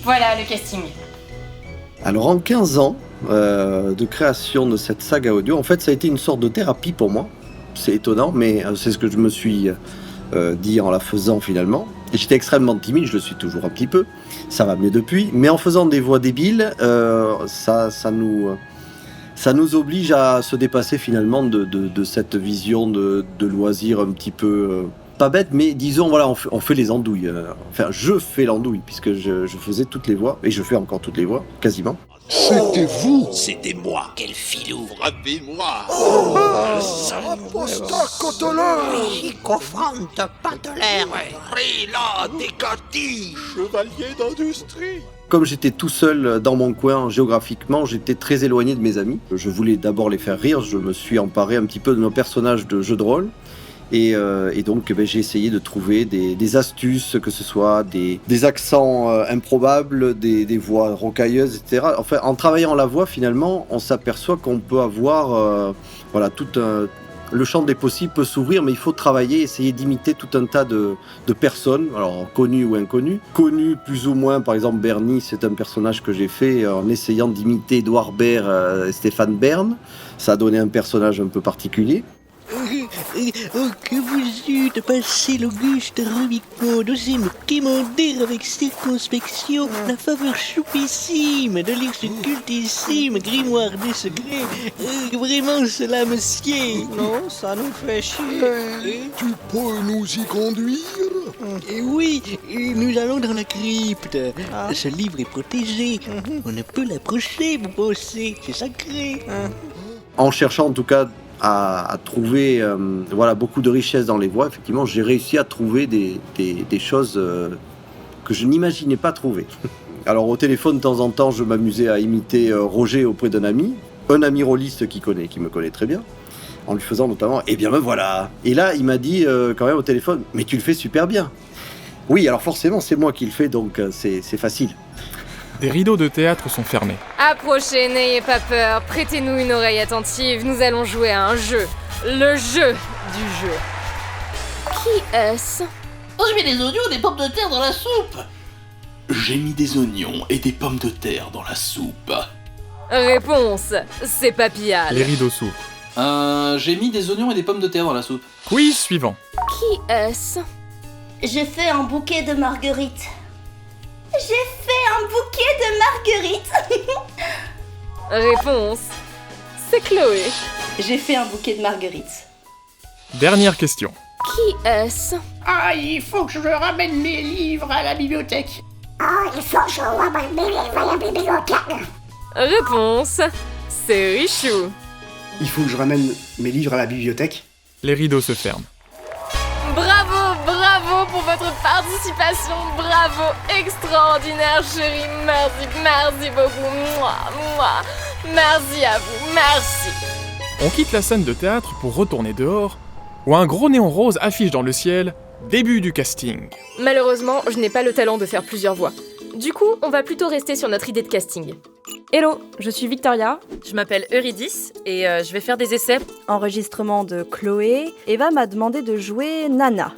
voilà le casting. Alors en 15 ans de création de cette saga audio, en fait ça a été une sorte de thérapie pour moi. C'est étonnant, mais c'est ce que je me suis dit en la faisant finalement. Et j'étais extrêmement timide, je le suis toujours un petit peu, ça va mieux depuis, mais en faisant des voix débiles, ça nous oblige à se dépasser finalement de cette vision de loisir un petit peu pas bête, mais disons, voilà, on fait les andouilles. Enfin, je fais l'andouille, puisque je faisais toutes les voix, et je fais encore toutes les voix, quasiment. C'était vous! C'était moi! Quel filou! Frappez-moi! Apostat cotoleur! Sycophante patelère! Rila décati! Chevalier d'industrie! Comme j'étais tout seul dans mon coin géographiquement, j'étais très éloigné de mes amis. Je voulais d'abord les faire rire, je me suis emparé un petit peu de nos personnages de jeux de rôle. Et donc j'ai essayé de trouver des astuces, que ce soit des accents improbables, des voix rocailleuses, etc. Enfin, en travaillant la voix, finalement, on s'aperçoit qu'on peut avoir le champ des possibles peut s'ouvrir, mais il faut travailler, essayer d'imiter tout un tas de personnes, alors connues ou inconnues. Connues plus ou moins, par exemple Bernie, c'est un personnage que j'ai fait en essayant d'imiter Édouard Baird et Stéphane Bern. Ça a donné un personnage un peu particulier. Oh, que vous eûtes de passer l'auguste Rubicon, d'oser me quémander avec circonspection la faveur choupissime de lire ce cultissime grimoire des secrets. Vraiment, cela me sied. Non, ça nous fait chier. Tu peux nous y conduire? Oui, nous allons dans la crypte. Ce livre est protégé. On ne peut l'approcher, vous pensez. C'est sacré. En cherchant en tout cas à trouver beaucoup de richesse dans les voix, effectivement, j'ai réussi à trouver des choses que je n'imaginais pas trouver. Alors au téléphone, de temps en temps, je m'amusais à imiter Roger auprès d'un ami rôliste qui me connaît très bien, en lui faisant notamment « Eh bien me voilà !» Et là, il m'a dit quand même au téléphone « Mais tu le fais super bien !» Oui, alors forcément, c'est moi qui le fais, donc c'est facile. Des rideaux de théâtre sont fermés. Approchez, n'ayez pas peur, prêtez-nous une oreille attentive, nous allons jouer à un jeu. Le jeu du jeu. Qui est-ce? Oh, je mets des oignons et des pommes de terre dans la soupe. J'ai mis des oignons et des pommes de terre dans la soupe. Réponse, c'est Papillal. Les rideaux s'ouvrent. J'ai mis des oignons et des pommes de terre dans la soupe. Quiz suivant. Qui est-ce? J'ai fait un bouquet de marguerites. J'ai fait un bouquet de marguerites. Réponse, c'est Chloé. J'ai fait un bouquet de marguerites. Dernière question. Qui est-ce? Ah, il faut que je ramène mes livres à la bibliothèque. Ah, il faut que je ramène mes livres à la bibliothèque. Réponse, c'est Richou. Il faut que je ramène mes livres à la bibliothèque. Les rideaux se ferment. Bravo pour votre participation, bravo, extraordinaire chérie, merci beaucoup, merci à vous, merci. On quitte la scène de théâtre pour retourner dehors, où un gros néon rose affiche dans le ciel « Début du casting ». Malheureusement, je n'ai pas le talent de faire plusieurs voix. Du coup, on va plutôt rester sur notre idée de casting. Hello, je suis Victoria. Je m'appelle Eurydice et je vais faire des essais. Enregistrement de Chloé. Eva m'a demandé de jouer Nana.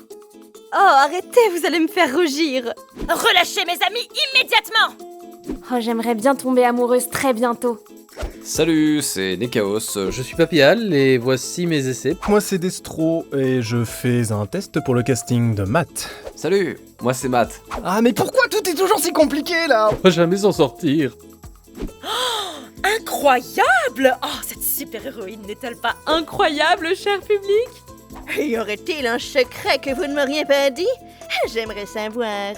Oh, arrêtez, vous allez me faire rougir. Relâchez mes amis immédiatement. Oh, j'aimerais bien tomber amoureuse très bientôt. Salut, c'est Nekaos, je suis Papillal et voici mes essais. Moi c'est Destro et je fais un test pour le casting de Matt. Salut, moi c'est Matt. Ah mais pourquoi tout est toujours si compliqué là? On va jamais s'en sortir. Oh, incroyable! Oh, cette super-héroïne n'est-elle pas incroyable, cher public? Y aurait-il un secret que vous ne m'auriez pas dit? J'aimerais savoir.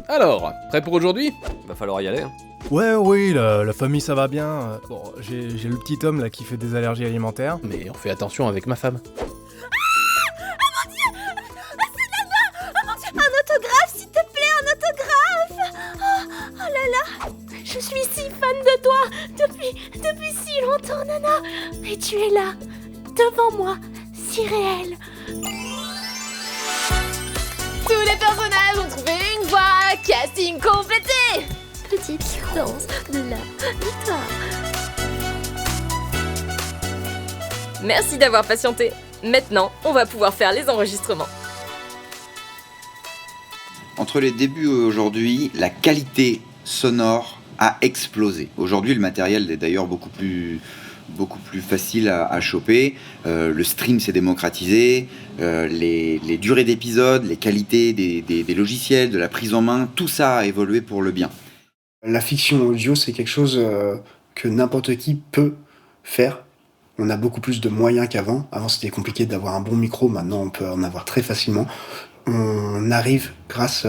Alors, prêt pour aujourd'hui? Va falloir y aller. Ouais, oui, la famille ça va bien. Bon, j'ai le petit homme là qui fait des allergies alimentaires. Mais on fait attention avec ma femme. Ah mon Dieu! C'est Nana! Oh mon Dieu! Un autographe, s'il te plaît, un autographe! Oh là là! Je suis si fan de toi depuis si longtemps, Nana! Et tu es là, devant moi, si réel. Tous les personnages ont trouvé une voix, casting complété! Petite danse de la victoire. Merci d'avoir patienté. Maintenant, on va pouvoir faire les enregistrements. Entre les débuts et aujourd'hui, la qualité sonore a explosé. Aujourd'hui, le matériel est d'ailleurs beaucoup plus facile à choper. Le stream s'est démocratisé. Les durées d'épisodes, les qualités des logiciels, de la prise en main, tout ça a évolué pour le bien. La fiction audio, c'est quelque chose que n'importe qui peut faire. On a beaucoup plus de moyens qu'avant. Avant, c'était compliqué d'avoir un bon micro. Maintenant, on peut en avoir très facilement. On arrive grâce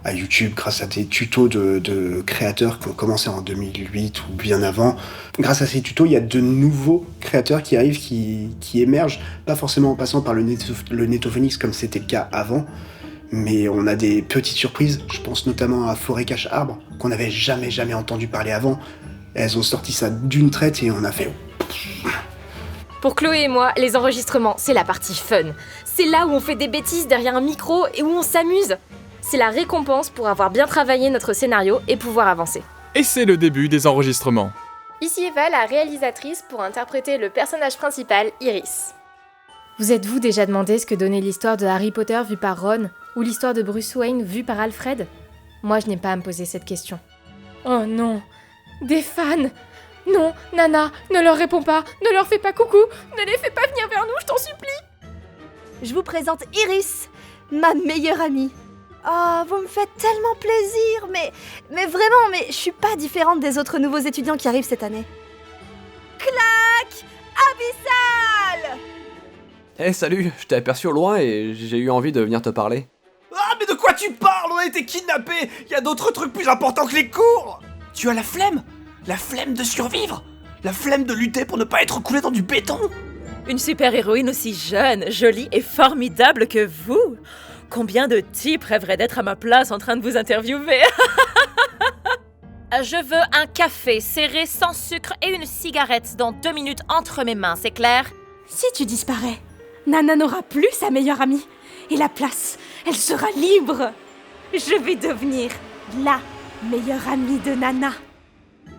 à YouTube, grâce à des tutos de créateurs qui ont commencé en 2008 ou bien avant. Grâce à ces tutos, il y a de nouveaux créateurs qui arrivent, qui émergent, pas forcément en passant par le Netophonix comme c'était le cas avant, mais on a des petites surprises. Je pense notamment à Forêt Cache Arbre, qu'on n'avait jamais entendu parler avant. Elles ont sorti ça d'une traite et on a fait... Pour Chloé et moi, les enregistrements, c'est la partie fun. C'est là où on fait des bêtises derrière un micro et où on s'amuse. C'est la récompense pour avoir bien travaillé notre scénario et pouvoir avancer. Et c'est le début des enregistrements. Ici Eva, la réalisatrice, pour interpréter le personnage principal, Iris. Vous êtes-vous déjà demandé ce que donnait l'histoire de Harry Potter vue par Ron ou l'histoire de Bruce Wayne vue par Alfred ? Moi, je n'ai pas à me poser cette question. Oh non, des fans ! Non, Nana, ne leur réponds pas, ne leur fais pas coucou, ne les fais pas venir vers nous, je t'en supplie. Je vous présente Iris, ma meilleure amie. Oh, vous me faites tellement plaisir, mais vraiment, mais je suis pas différente des autres nouveaux étudiants qui arrivent cette année. Clac abyssal! Eh salut, je t'ai aperçu au loin et j'ai eu envie de venir te parler. Ah mais de quoi tu parles? On a été kidnappés! Y a d'autres trucs plus importants que les cours! Tu as la flemme? La flemme de survivre? La flemme de lutter pour ne pas être coulé dans du béton? Une super-héroïne aussi jeune, jolie et formidable que vous? Combien de types rêveraient d'être à ma place en train de vous interviewer? Je veux un café serré sans sucre et une cigarette dans 2 minutes entre mes mains, c'est clair? Si tu disparais, Nana n'aura plus sa meilleure amie. Et la place, elle sera libre. Je vais devenir la meilleure amie de Nana.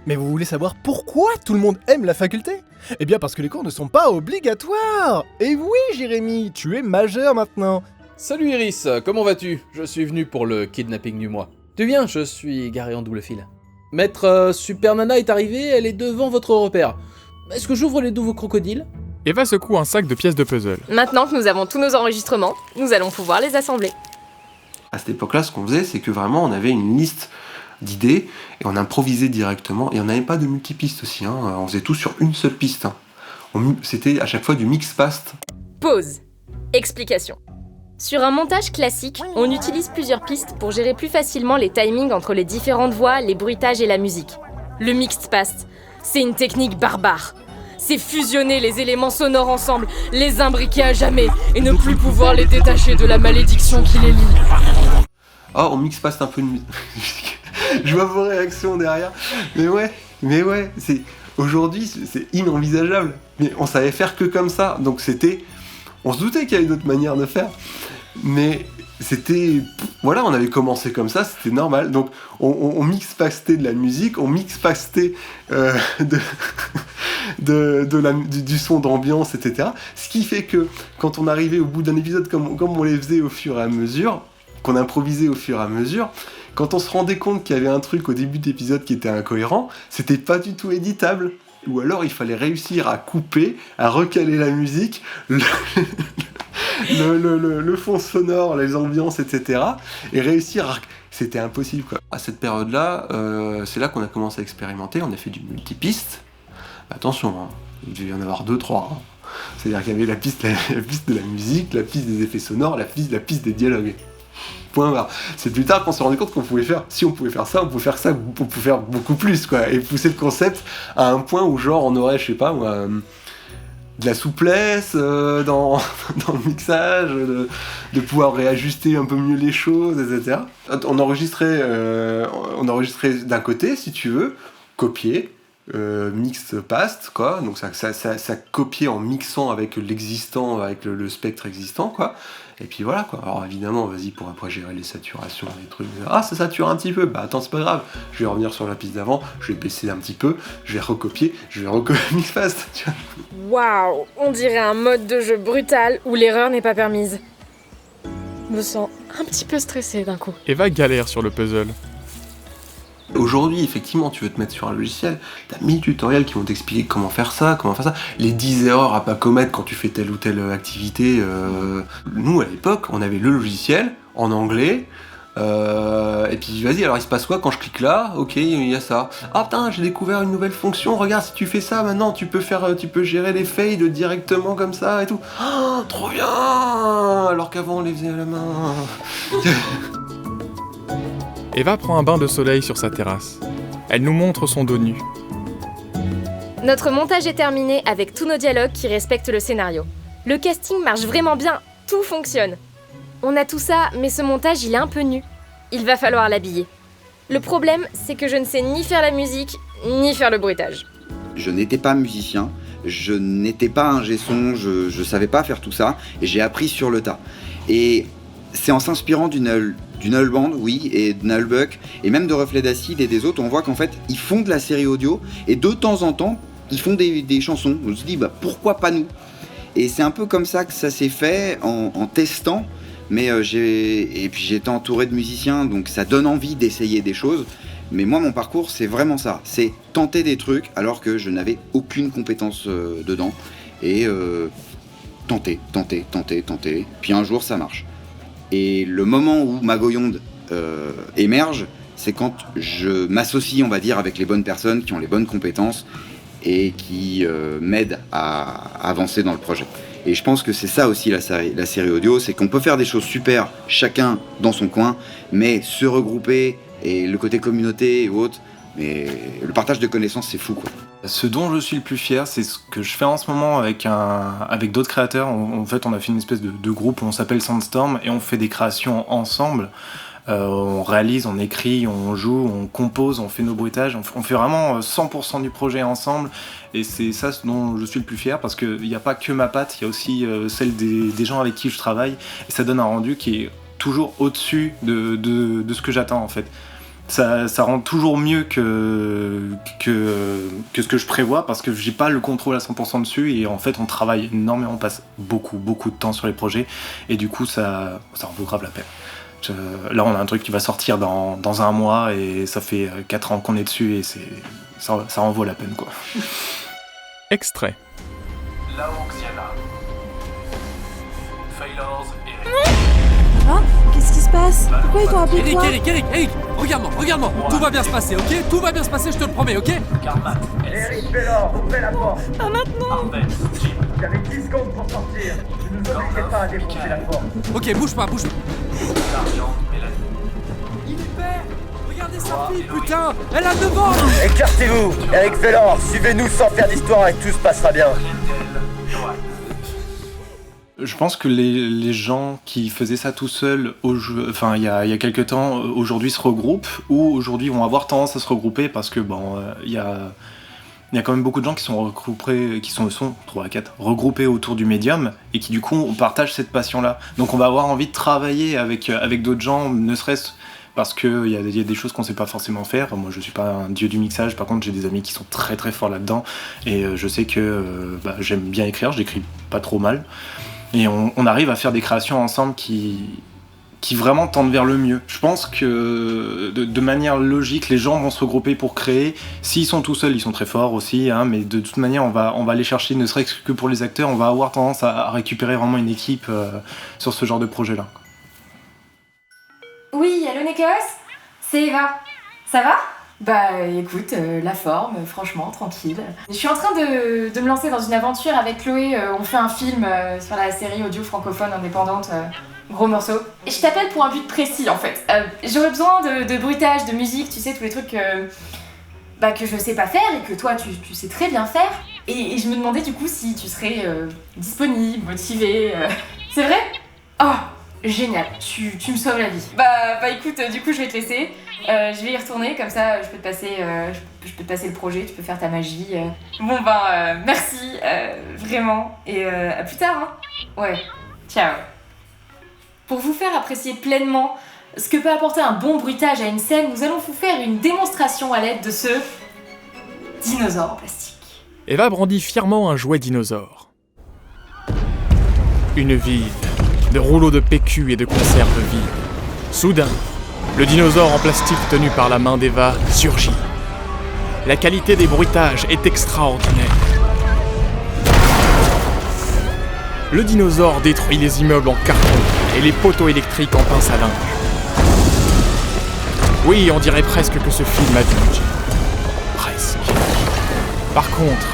Mais vous voulez savoir pourquoi tout le monde aime la faculté ? Eh bien parce que les cours ne sont pas obligatoires. Et oui, Jérémy, tu es majeur maintenant. Salut Iris, comment vas-tu ? Je suis venu pour le kidnapping du mois. Tu viens, je suis garé en double fil. Maître Super Nana est arrivée, elle est devant votre repère. Est-ce que j'ouvre les nouveaux crocodiles ? Eva secoue un sac de pièces de puzzle. Maintenant que nous avons tous nos enregistrements, nous allons pouvoir les assembler. À cette époque-là, ce qu'on faisait, c'est que vraiment on avait une liste d'idées et on improvisait directement. Et on n'avait pas de multipiste aussi, hein. On faisait tout sur une seule piste. C'était à chaque fois du mix-past. Pause. Explication. Sur un montage classique, on utilise plusieurs pistes pour gérer plus facilement les timings entre les différentes voix, les bruitages et la musique. Le mixed past, c'est une technique barbare. C'est fusionner les éléments sonores ensemble, les imbriquer à jamais et ne plus pouvoir les détacher de la malédiction qui les lie. Oh, on mix-past un peu de musique. Je vois vos réactions derrière. Mais ouais, aujourd'hui, c'est inenvisageable. Mais on savait faire que comme ça, donc on se doutait qu'il y avait d'autres manières de faire, mais voilà, on avait commencé comme ça, c'était normal. Donc on mix-pastait de la musique, on mix-pastait du son d'ambiance, etc. Ce qui fait que quand on arrivait au bout d'un épisode, comme on les faisait au fur et à mesure, qu'on improvisait au fur et à mesure, quand on se rendait compte qu'il y avait un truc au début d'épisode qui était incohérent, c'était pas du tout éditable. Ou alors il fallait réussir à couper, à recaler la musique, le fond sonore, les ambiances, etc. Et réussir à... C'était impossible, quoi. À cette période-là, c'est là qu'on a commencé à expérimenter, on a fait du multipiste. Attention, hein, il devait y en avoir 2-3. Hein. C'est-à-dire qu'il y avait la piste de la musique, la piste des effets sonores, la piste des dialogues. Point barre. C'est plus tard qu'on s'est rendu compte qu'on pouvait faire, si on pouvait faire ça, on pouvait faire beaucoup plus, quoi, et pousser le concept à un point où genre on aurait, je sais pas moi, de la souplesse dans le mixage, de pouvoir réajuster un peu mieux les choses, etc. On enregistrait d'un côté, si tu veux, copier, mix past, quoi, donc ça copiait en mixant avec l'existant, avec le spectre existant, quoi. Et puis voilà, quoi. Alors évidemment, vas-y, pour après gérer les saturations, les trucs. Ah, ça sature un petit peu. Bah attends, c'est pas grave. Je vais revenir sur la piste d'avant, je vais baisser un petit peu, je vais recopier, mix fast. Waouh, on dirait un mode de jeu brutal où l'erreur n'est pas permise. Je me sens un petit peu stressée d'un coup. Eva galère sur le puzzle. Aujourd'hui, effectivement, tu veux te mettre sur un logiciel, t'as 1000 tutoriels qui vont t'expliquer comment faire ça, les 10 erreurs à pas commettre quand tu fais telle ou telle activité. Nous, à l'époque, on avait le logiciel en anglais, Et puis vas-y, alors il se passe quoi quand je clique là? Ok, il y a ça. Ah putain, j'ai découvert une nouvelle fonction. Regarde, si tu fais ça maintenant, tu peux gérer les fades directement comme ça et tout. Oh, trop bien. Alors qu'avant on les faisait à la main. Eva prend un bain de soleil sur sa terrasse. Elle nous montre son dos nu. Notre montage est terminé avec tous nos dialogues qui respectent le scénario. Le casting marche vraiment bien, tout fonctionne. On a tout ça, mais ce montage, il est un peu nu. Il va falloir l'habiller. Le problème, c'est que je ne sais ni faire la musique, ni faire le bruitage. Je n'étais pas musicien, je n'étais pas ingé son, je savais pas faire tout ça, et j'ai appris sur le tas. Et c'est en s'inspirant d'une Hull Band, oui, et de Nullbuck, et même de Reflet d'Acide et des autres, on voit qu'en fait, ils font de la série audio, et de temps en temps, ils font des chansons. On se dit, bah pourquoi pas nous? Et c'est un peu comme ça que ça s'est fait, en testant, mais et puis j'ai été entouré de musiciens, donc ça donne envie d'essayer des choses. Mais moi, mon parcours, c'est vraiment ça, c'est tenter des trucs alors que je n'avais aucune compétence dedans, et tenter, puis un jour ça marche. Et le moment où Magoyonde émerge, c'est quand je m'associe, on va dire, avec les bonnes personnes qui ont les bonnes compétences et qui m'aident à avancer dans le projet. Et je pense que c'est ça aussi la série audio, c'est qu'on peut faire des choses super, chacun dans son coin, mais se regrouper, et le côté communauté et autres, mais le partage de connaissances, c'est fou, quoi. Ce dont je suis le plus fier, c'est ce que je fais en ce moment avec d'autres créateurs. En fait, on a fait une espèce de groupe où on s'appelle Sandstorm et on fait des créations ensemble. On réalise, on écrit, on joue, on compose, on fait nos bruitages, on fait vraiment 100% du projet ensemble, et c'est ça dont je suis le plus fier, parce qu'il n'y a pas que ma patte, il y a aussi celle des gens avec qui je travaille, et ça donne un rendu qui est toujours au-dessus de ce que j'attends en fait. Ça rend toujours mieux que ce que je prévois, parce que j'ai pas le contrôle à 100% dessus, et en fait on travaille énormément, on passe beaucoup de temps sur les projets, et du coup ça en vaut grave la peine. Là, on a un truc qui va sortir dans un mois, et ça fait 4 ans qu'on est dessus, et ça en vaut la peine, quoi. Extrait. Laoxiana. Failors et... Hein? Qu'est-ce qui se passe? Pourquoi ils t'ont appelé toi? Eric, regarde-moi, tout va bien se passer, ok? Tout va bien se passer, je te le promets, ok? Eric, Failors, ouvrez la porte. Pas maintenant. Jim, vous avez 10 secondes pour sortir. Ne nous obligez pas à défoncer la porte. Ok, bouge pas. Sergent Mélanie. Il est père. Regardez sa fille, putain. Elle a 9 ans. Écartez-vous. Eric Failors, suivez-nous sans faire d'histoire et tout se passera bien. Je pense que les gens qui faisaient ça tout seuls, il y a quelques temps, aujourd'hui se regroupent, ou aujourd'hui vont avoir tendance à se regrouper, parce que il y a quand même beaucoup de gens qui sont regroupés, sont 3 à 4 regroupés autour du médium, et qui du coup on partage cette passion-là. Donc on va avoir envie de travailler avec d'autres gens, ne serait-ce parce qu'il y a des choses qu'on ne sait pas forcément faire. Moi je suis pas un dieu du mixage, par contre j'ai des amis qui sont très très forts là-dedans, et je sais que j'aime bien écrire, j'écris pas trop mal, et on arrive à faire des créations ensemble qui vraiment tendent vers le mieux. Je pense que de manière logique, les gens vont se regrouper pour créer. S'ils sont tout seuls, ils sont très forts aussi, hein, mais de toute manière, on va aller chercher, ne serait-ce que pour les acteurs, on va avoir tendance à récupérer vraiment une équipe sur ce genre de projet-là. Oui, allô Nekos? C'est Eva. Ça va? Bah écoute, la forme, franchement, tranquille. Je suis en train de me lancer dans une aventure avec Chloé, on fait un film sur la série audio francophone indépendante, gros morceau. Et je t'appelle pour un but précis en fait. J'aurais besoin de bruitage, de musique, tu sais, tous les trucs que je sais pas faire et que toi tu sais très bien faire. Et je me demandais du coup si tu serais disponible, motivé. C'est vrai? Oh, génial, tu me sauves la vie. Bah écoute, du coup je vais te laisser. Je vais y retourner, comme ça je peux te passer le projet, tu peux faire ta magie. Bon merci, vraiment. Et à plus tard, hein. Ouais, ciao. Pour vous faire apprécier pleinement ce que peut apporter un bon bruitage à une scène, nous allons vous faire une démonstration à l'aide de ce dinosaure en plastique. Eva brandit fièrement un jouet dinosaure. Une ville de rouleaux de PQ et de conserves vides. Soudain, le dinosaure en plastique tenu par la main d'Eva surgit. La qualité des bruitages est extraordinaire. Le dinosaure détruit les immeubles en carton et les poteaux électriques en pince à linge. Oui, on dirait presque que ce film a du budget. Presque. Par contre,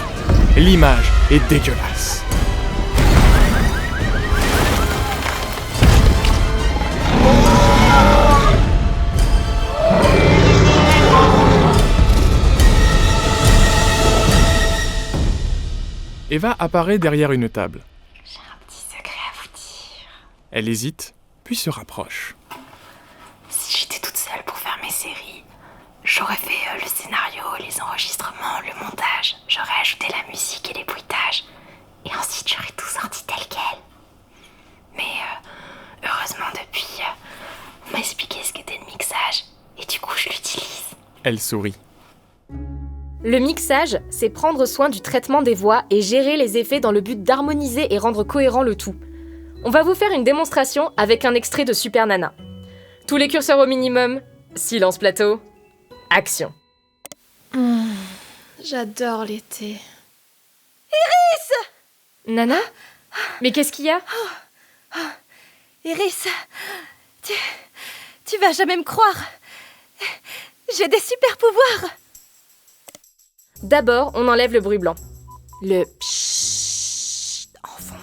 l'image est dégueulasse. Eva apparaît derrière une table. J'ai un petit secret à vous dire. Elle hésite, puis se rapproche. Si j'étais toute seule pour faire mes séries, j'aurais fait le scénario, les enregistrements, le montage. J'aurais ajouté la musique et les bruitages. Et ensuite, j'aurais tout sorti tel quel. Mais heureusement, depuis, on m'a expliqué ce qu'était le mixage. Et du coup, je l'utilise. Elle sourit. Le mixage, c'est prendre soin du traitement des voix et gérer les effets dans le but d'harmoniser et rendre cohérent le tout. On va vous faire une démonstration avec un extrait de Super Nana. Tous les curseurs au minimum, silence plateau, action. J'adore l'été. Iris! Nana? Mais qu'est-ce qu'il y a? Iris, tu vas jamais me croire. J'ai des super pouvoirs. D'abord, on enlève le bruit blanc. Le pshhh en fond.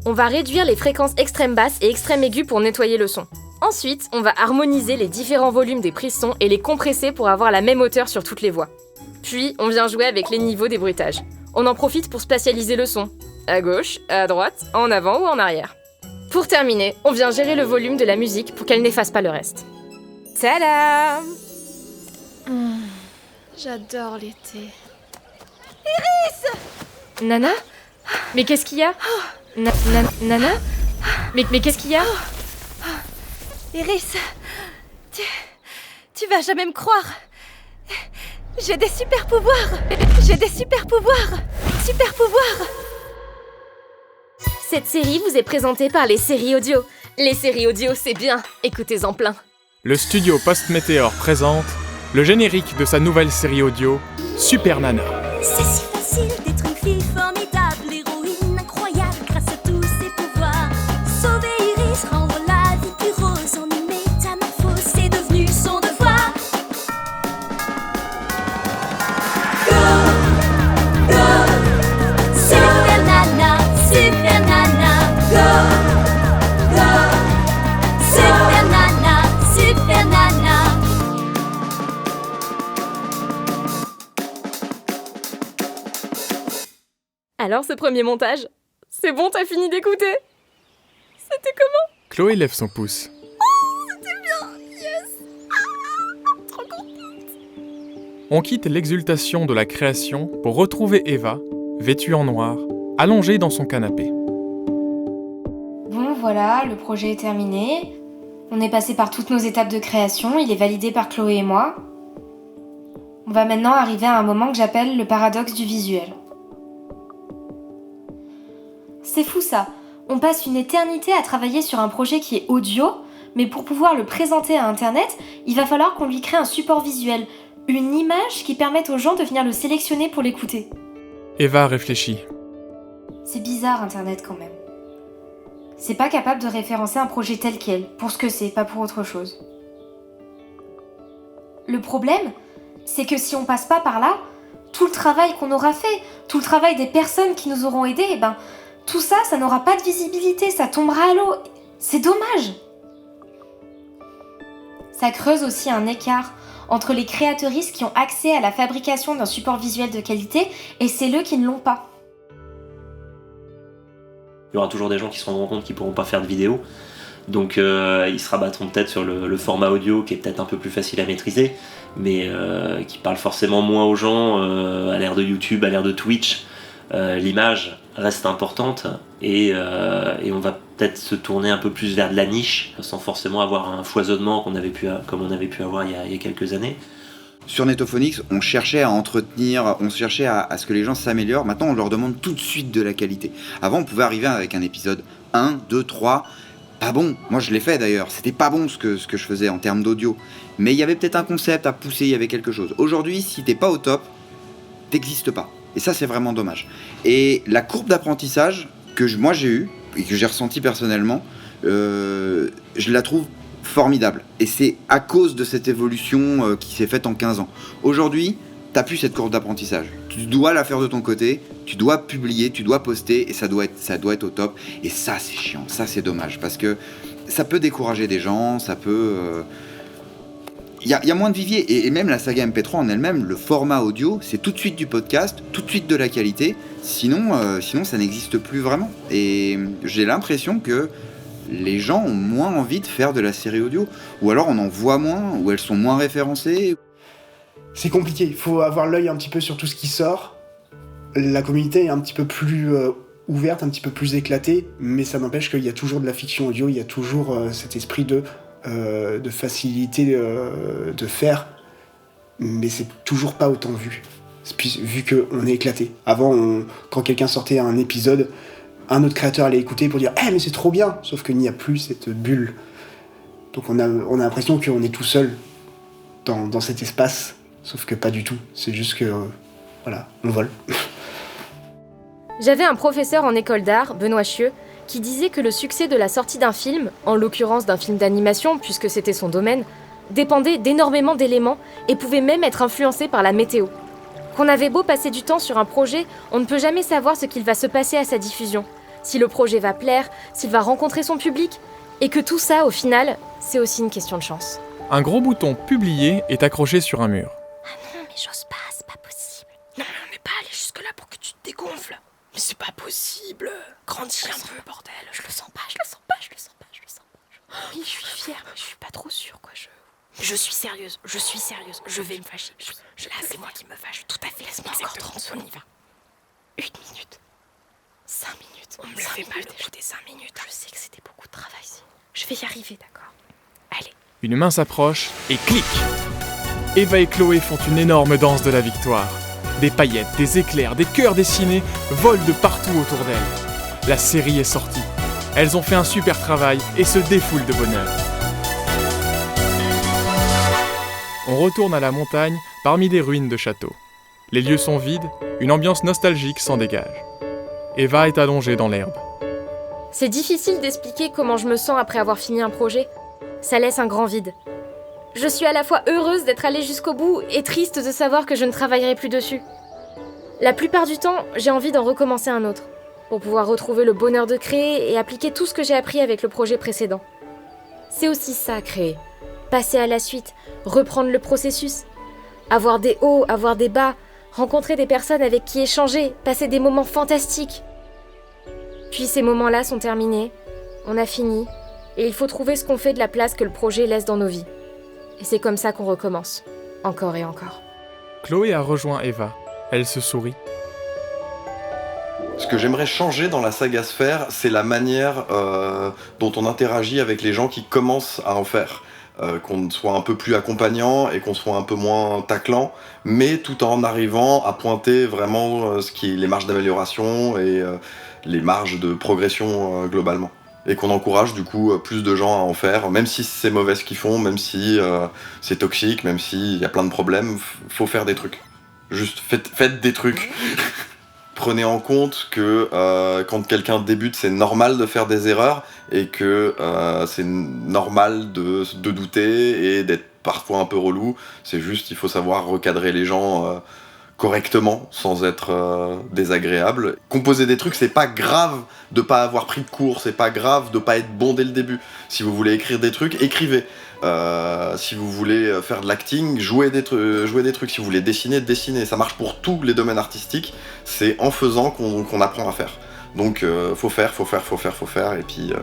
On va réduire les fréquences extrême basse et extrême aiguë pour nettoyer le son. Ensuite, on va harmoniser les différents volumes des prises son et les compresser pour avoir la même hauteur sur toutes les voix. Puis, on vient jouer avec les niveaux des bruitages. On en profite pour spatialiser le son. À gauche, à droite, en avant ou en arrière. Pour terminer, on vient gérer le volume de la musique pour qu'elle n'efface pas le reste. Tada! J'adore l'été. Iris! Nana? Mais qu'est-ce qu'il y a? Nana? Mais qu'est-ce qu'il y a? Iris, tu vas jamais me croire. J'ai des super pouvoirs. J'ai des super pouvoirs. Super pouvoirs. Cette série vous est présentée par les séries audio. Les séries audio, c'est bien. Écoutez-en plein. Le studio Post-Météor présente le générique de sa nouvelle série audio, Super Nana. C'est si facile d'être une fille formidable, héroïne incroyable grâce à tous ses pouvoirs. Sauver Iris, rendre la vie plus rose, en une métamorphose, c'est devenu son devoir. Go, go, Super Nana, Super Nana, go, go, Super Nana, Super Nana. Alors, ce premier montage, c'est bon, t'as fini d'écouter? C'était comment? Chloé lève son pouce. C'était bien, yes. Trop contente. On quitte l'exultation de la création pour retrouver Eva, vêtue en noir, allongée dans son canapé. Bon, voilà, le projet est terminé. On est passé par toutes nos étapes de création, il est validé par Chloé et moi. On va maintenant arriver à un moment que j'appelle le paradoxe du visuel. C'est fou ça, on passe une éternité à travailler sur un projet qui est audio, mais pour pouvoir le présenter à Internet, il va falloir qu'on lui crée un support visuel, une image qui permette aux gens de venir le sélectionner pour l'écouter. Eva réfléchit. C'est bizarre Internet quand même. C'est pas capable de référencer un projet tel quel, pour ce que c'est, pas pour autre chose. Le problème, c'est que si on passe pas par là, tout le travail qu'on aura fait, tout le travail des personnes qui nous auront aidés, tout ça, ça n'aura pas de visibilité, ça tombera à l'eau. C'est dommage. Ça creuse aussi un écart entre les créatrices qui ont accès à la fabrication d'un support visuel de qualité et celles qui ne l'ont pas. Il y aura toujours des gens qui se rendront compte qu'ils ne pourront pas faire de vidéo. Donc ils se rabattront peut-être sur le format audio qui est peut-être un peu plus facile à maîtriser, mais qui parle forcément moins aux gens à l'ère de YouTube, à l'ère de Twitch. L'image reste importante et on va peut-être se tourner un peu plus vers de la niche sans forcément avoir un foisonnement comme on avait pu avoir il y a quelques années. Sur Netophonix, on cherchait à entretenir, on cherchait à ce que les gens s'améliorent. Maintenant, on leur demande tout de suite de la qualité. Avant, on pouvait arriver avec un épisode 1, 2, 3, pas bon. Moi, je l'ai fait d'ailleurs. C'était pas bon ce que je faisais en termes d'audio. Mais il y avait peut-être un concept à pousser, il y avait quelque chose. Aujourd'hui, si t'es pas au top, t'existes pas. Et ça, c'est vraiment dommage. Et la courbe d'apprentissage que moi j'ai eue, et que j'ai ressentie personnellement, je la trouve formidable. Et c'est à cause de cette évolution qui s'est faite en 15 ans. Aujourd'hui, t'as plus cette courbe d'apprentissage. Tu dois la faire de ton côté, tu dois publier, tu dois poster, et ça doit être au top. Et ça, c'est chiant, ça, c'est dommage, parce que ça peut décourager des gens, ça peut... Il y a moins de vivier, et même la saga MP3 en elle-même, le format audio, c'est tout de suite du podcast, tout de suite de la qualité, sinon ça n'existe plus vraiment. Et j'ai l'impression que les gens ont moins envie de faire de la série audio, ou alors on en voit moins, ou elles sont moins référencées. C'est compliqué, il faut avoir l'œil un petit peu sur tout ce qui sort. La communauté est un petit peu plus ouverte, un petit peu plus éclatée, mais ça n'empêche qu'il y a toujours de la fiction audio, il y a toujours cet esprit de facilité de faire, mais c'est toujours pas autant vu qu'on est éclaté. Avant, quand quelqu'un sortait un épisode, un autre créateur allait écouter pour dire mais c'est trop bien, sauf qu'il n'y a plus cette bulle. Donc on a l'impression qu'on est tout seul dans cet espace, sauf que pas du tout. C'est juste que voilà, on vole. J'avais un professeur en école d'art, Benoît Chieux, qui disait que le succès de la sortie d'un film, en l'occurrence d'un film d'animation puisque c'était son domaine, dépendait d'énormément d'éléments et pouvait même être influencé par la météo. Qu'on avait beau passer du temps sur un projet, on ne peut jamais savoir ce qu'il va se passer à sa diffusion, si le projet va plaire, s'il va rencontrer son public, et que tout ça, au final, c'est aussi une question de chance. Un gros bouton « Publier » est accroché sur un mur. Ah non, mais j'ose pas, c'est pas possible. Non, mais on n'est pas allé jusque-là pour que tu te dégonfles. Mais c'est pas possible. Grandis un peu, bordel. Je le sens pas. Oui, je suis fière, mais je suis pas trop sûre, quoi. Je suis sérieuse. Je vais me fâcher. Là, c'est moi qui me fâche. Tout à fait. Laisse-moi encore 30 secondes. On y va. 1 minute. 5 minutes. On me le fait pas d'écouter 5 minutes. Je sais que c'était beaucoup de travail. Je vais y arriver, d'accord. Allez. Une main s'approche et clic. Eva et Chloé font une énorme danse de la victoire. Des paillettes, des éclairs, des cœurs dessinés volent de partout autour d'elles. La série est sortie. Elles ont fait un super travail et se défoulent de bonheur. On retourne à la montagne parmi des ruines de châteaux. Les lieux sont vides, une ambiance nostalgique s'en dégage. Eva est allongée dans l'herbe. C'est difficile d'expliquer comment je me sens après avoir fini un projet. Ça laisse un grand vide. Je suis à la fois heureuse d'être allée jusqu'au bout et triste de savoir que je ne travaillerai plus dessus. La plupart du temps, j'ai envie d'en recommencer un autre, pour pouvoir retrouver le bonheur de créer et appliquer tout ce que j'ai appris avec le projet précédent. C'est aussi ça, créer. Passer à la suite, reprendre le processus. Avoir des hauts, avoir des bas, rencontrer des personnes avec qui échanger, passer des moments fantastiques. Puis ces moments-là sont terminés, on a fini, et il faut trouver ce qu'on fait de la place que le projet laisse dans nos vies. Et c'est comme ça qu'on recommence, encore et encore. Chloé a rejoint Eva. Elle se sourit. Ce que j'aimerais changer dans la saga Sphère, c'est la manière dont on interagit avec les gens qui commencent à en faire. Qu'on soit un peu plus accompagnant et qu'on soit un peu moins taclant, mais tout en arrivant à pointer vraiment les marges d'amélioration et les marges de progression globalement. Et qu'on encourage du coup plus de gens à en faire, même si c'est mauvais ce qu'ils font, même si c'est toxique, même s'il y a plein de problèmes, faut faire des trucs. Juste faites des trucs. Prenez en compte que quand quelqu'un débute, c'est normal de faire des erreurs et que c'est normal de douter et d'être parfois un peu relou. C'est juste, il faut savoir recadrer les gens correctement sans être désagréable. Composer des trucs, c'est pas grave de pas avoir pris de cours, c'est pas grave de pas être bon dès le début. Si vous voulez écrire des trucs, écrivez. Si vous voulez faire de l'acting, jouez des trucs. Si vous voulez dessiner, dessinez. Ça marche pour tous les domaines artistiques. C'est en faisant qu'on apprend à faire. Donc faut faire. Et puis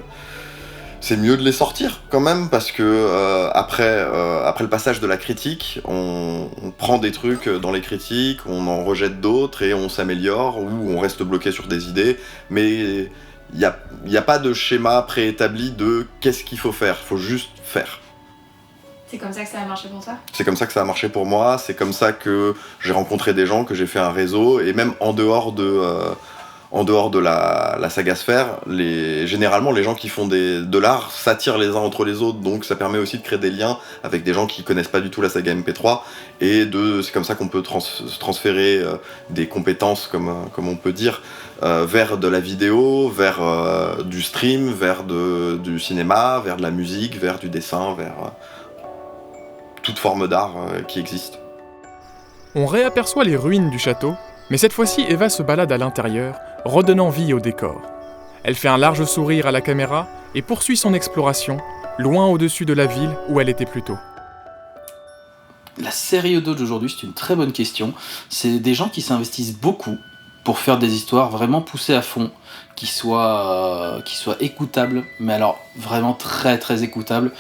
c'est mieux de les sortir quand même parce que après le passage de la critique, on prend des trucs dans les critiques, on en rejette d'autres et on s'améliore ou on reste bloqué sur des idées. Mais il y a pas de schéma préétabli de qu'est-ce qu'il faut faire. Il faut juste faire. C'est comme ça que ça a marché pour toi ? C'est comme ça que ça a marché pour moi, c'est comme ça que j'ai rencontré des gens, que j'ai fait un réseau, et même en dehors en dehors de la saga Sphère, généralement les gens qui font de l'art s'attirent les uns entre les autres, donc ça permet aussi de créer des liens avec des gens qui connaissent pas du tout la saga MP3, et c'est comme ça qu'on peut transférer des compétences, comme on peut dire, vers de la vidéo, vers du stream, vers du cinéma, vers de la musique, vers du dessin, vers toute forme d'art qui existe. On réaperçoit les ruines du château, mais cette fois-ci Eva se balade à l'intérieur, redonnant vie au décor. Elle fait un large sourire à la caméra et poursuit son exploration, loin au-dessus de la ville où elle était plus tôt. La série audio d'aujourd'hui, c'est une très bonne question. C'est des gens qui s'investissent beaucoup pour faire des histoires vraiment poussées à fond, qui soient écoutables, mais alors vraiment très très écoutables,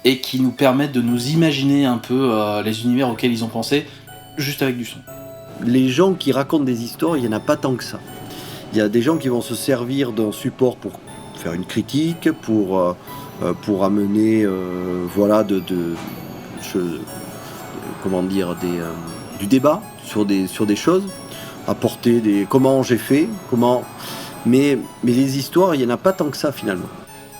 et qui nous permettent de nous imaginer un peu les univers auxquels ils ont pensé, juste avec du son. Les gens qui racontent des histoires, il n'y en a pas tant que ça. Il y a des gens qui vont se servir d'un support pour faire une critique, pour amener du débat sur des choses, apporter comment j'ai fait, mais les histoires, il n'y en a pas tant que ça finalement.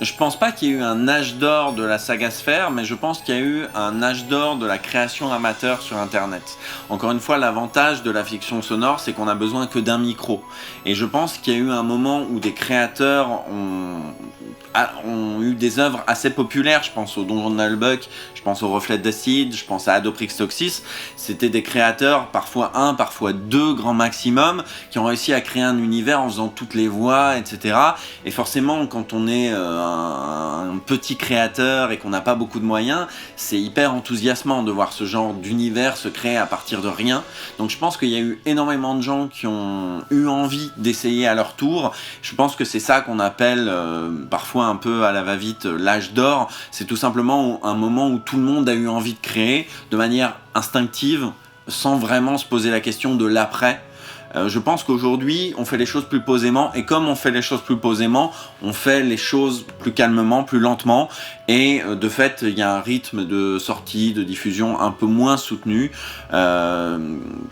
Je pense pas qu'il y ait eu un âge d'or de la saga Sphère, mais je pense qu'il y a eu un âge d'or de la création amateur sur Internet. Encore une fois, l'avantage de la fiction sonore, c'est qu'on a besoin que d'un micro. Et je pense qu'il y a eu un moment où des créateurs ont eu des œuvres assez populaires. Je pense au Donjon de Nullbuck, je pense au Reflet d'Acide, je pense à Adoprix Toxis. C'était des créateurs, parfois un, parfois deux grand maximum, qui ont réussi à créer un univers en faisant toutes les voix, etc. Et forcément, quand on est un petit créateur et qu'on n'a pas beaucoup de moyens, c'est hyper enthousiasmant de voir ce genre d'univers se créer à partir de rien. Donc je pense qu'il y a eu énormément de gens qui ont eu envie d'essayer à leur tour. Je pense que c'est ça qu'on appelle parfois un peu à la va-vite l'âge d'or. C'est tout simplement un moment où tout le monde a eu envie de créer de manière instinctive, sans vraiment se poser la question de l'après. Je pense qu'aujourd'hui, on fait les choses plus posément, et comme on fait les choses plus posément, on fait les choses plus calmement, plus lentement, et de fait, il y a un rythme de sortie, de diffusion un peu moins soutenu,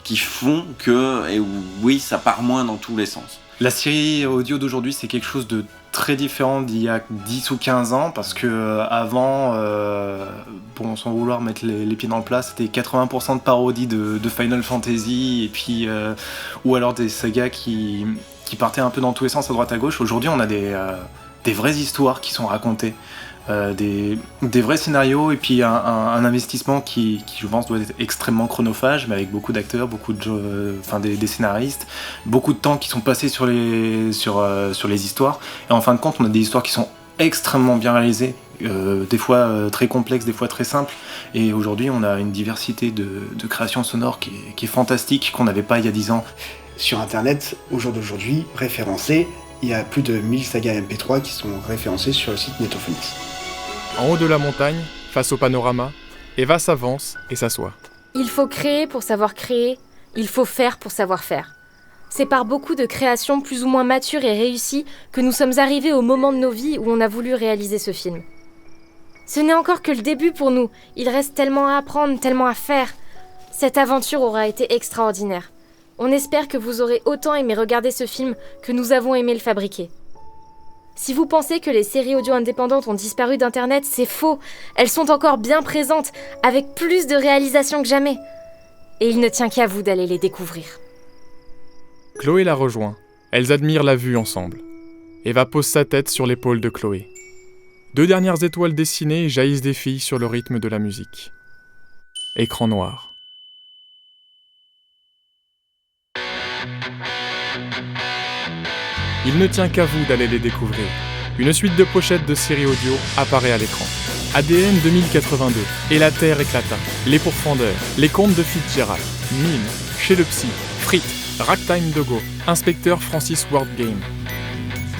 qui font que, et oui, ça part moins dans tous les sens. La série audio d'aujourd'hui, c'est quelque chose de très différent d'il y a 10 ou 15 ans, parce que avant, pour sans vouloir mettre les pieds dans le plat, c'était 80% de parodies de Final Fantasy, et puis, ou alors des sagas qui partaient un peu dans tous les sens, à droite à gauche. Aujourd'hui, on a des vraies histoires qui sont racontées, des vrais scénarios, et puis un investissement qui, je pense, doit être extrêmement chronophage, mais avec beaucoup d'acteurs, des scénaristes, beaucoup de temps qui sont passés sur les histoires. Et en fin de compte, on a des histoires qui sont extrêmement bien réalisées, des fois très complexes, des fois très simples. Et aujourd'hui, on a une diversité de créations sonores qui est fantastique, qu'on n'avait pas il y a 10 ans. Sur Internet, au jour d'aujourd'hui, référencé, il y a plus de 1000 sagas MP3 qui sont référencées sur le site Netophonix. En haut de la montagne, face au panorama, Eva s'avance et s'assoit. Il faut créer pour savoir créer, il faut faire pour savoir faire. C'est par beaucoup de créations plus ou moins matures et réussies que nous sommes arrivés au moment de nos vies où on a voulu réaliser ce film. Ce n'est encore que le début pour nous, il reste tellement à apprendre, tellement à faire. Cette aventure aura été extraordinaire. On espère que vous aurez autant aimé regarder ce film que nous avons aimé le fabriquer. Si vous pensez que les séries audio indépendantes ont disparu d'Internet, c'est faux. Elles sont encore bien présentes, avec plus de réalisations que jamais. Et il ne tient qu'à vous d'aller les découvrir. Chloé la rejoint. Elles admirent la vue ensemble. Eva pose sa tête sur l'épaule de Chloé. 2 dernières étoiles dessinées jaillissent des filles sur le rythme de la musique. Écran noir. Il ne tient qu'à vous d'aller les découvrir. Une suite de pochettes de séries audio apparaît à l'écran. ADN 2082, Et la Terre éclata, Les Pourfendeurs, Les Contes de Fitzgerald, Mime, Chez le Psy, Frites, Ragtime Dogo, Inspecteur Francis Ward Game.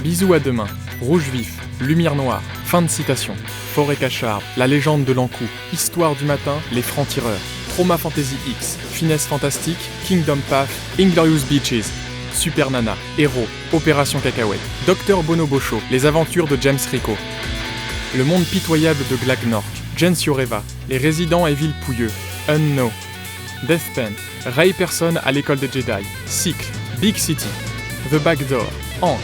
Bisous à demain, Rouge vif, Lumière noire, Fin de citation, Forêt Cachard, La légende de l'Ankou, Histoire du matin, Les Francs-tireurs, Trauma Fantasy X, Finesse fantastique, Kingdom Path, Inglorious Beaches, Super Nana, Héros, Opération Cacahuète, Dr Bonobocho, Les aventures de James Rico, Le monde pitoyable de Glagnork, Gensioreva, Les résidents Evil Pouilleux, Unknown, Deathpen, Ray Person à l'école des Jedi, Cycle, Big City, The Backdoor, Hank,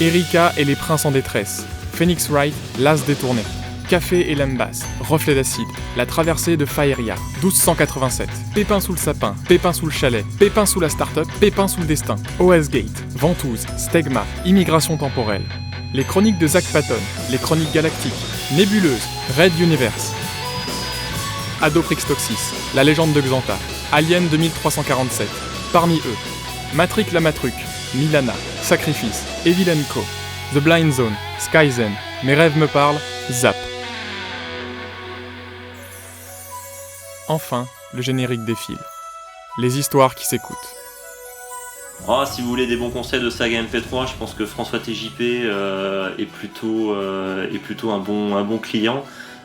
Erika et les princes en détresse, Phoenix Wright, l'as détourné, Café et Lambas, Reflet d'acide, La traversée de Faeria, 1287, Pépin sous le sapin, Pépin sous le chalet, Pépin sous la start-up, Pépin sous le destin, OS Gate, Ventouse, Stegma, Immigration temporelle, Les chroniques de Zach Patton, Les chroniques galactiques, Nébuleuse, Red Universe, Adoprix Toxis, La légende de Xanta, Alien 2347, Parmi eux, Matrick la Matruc, Milana, Sacrifice, Evil & Co, The Blind Zone, Skyzen, Mes rêves me parlent, Zap. Enfin, le générique défile. Les histoires qui s'écoutent. Oh, si vous voulez des bons conseils de saga MP3, je pense que François TJP est plutôt un bon client.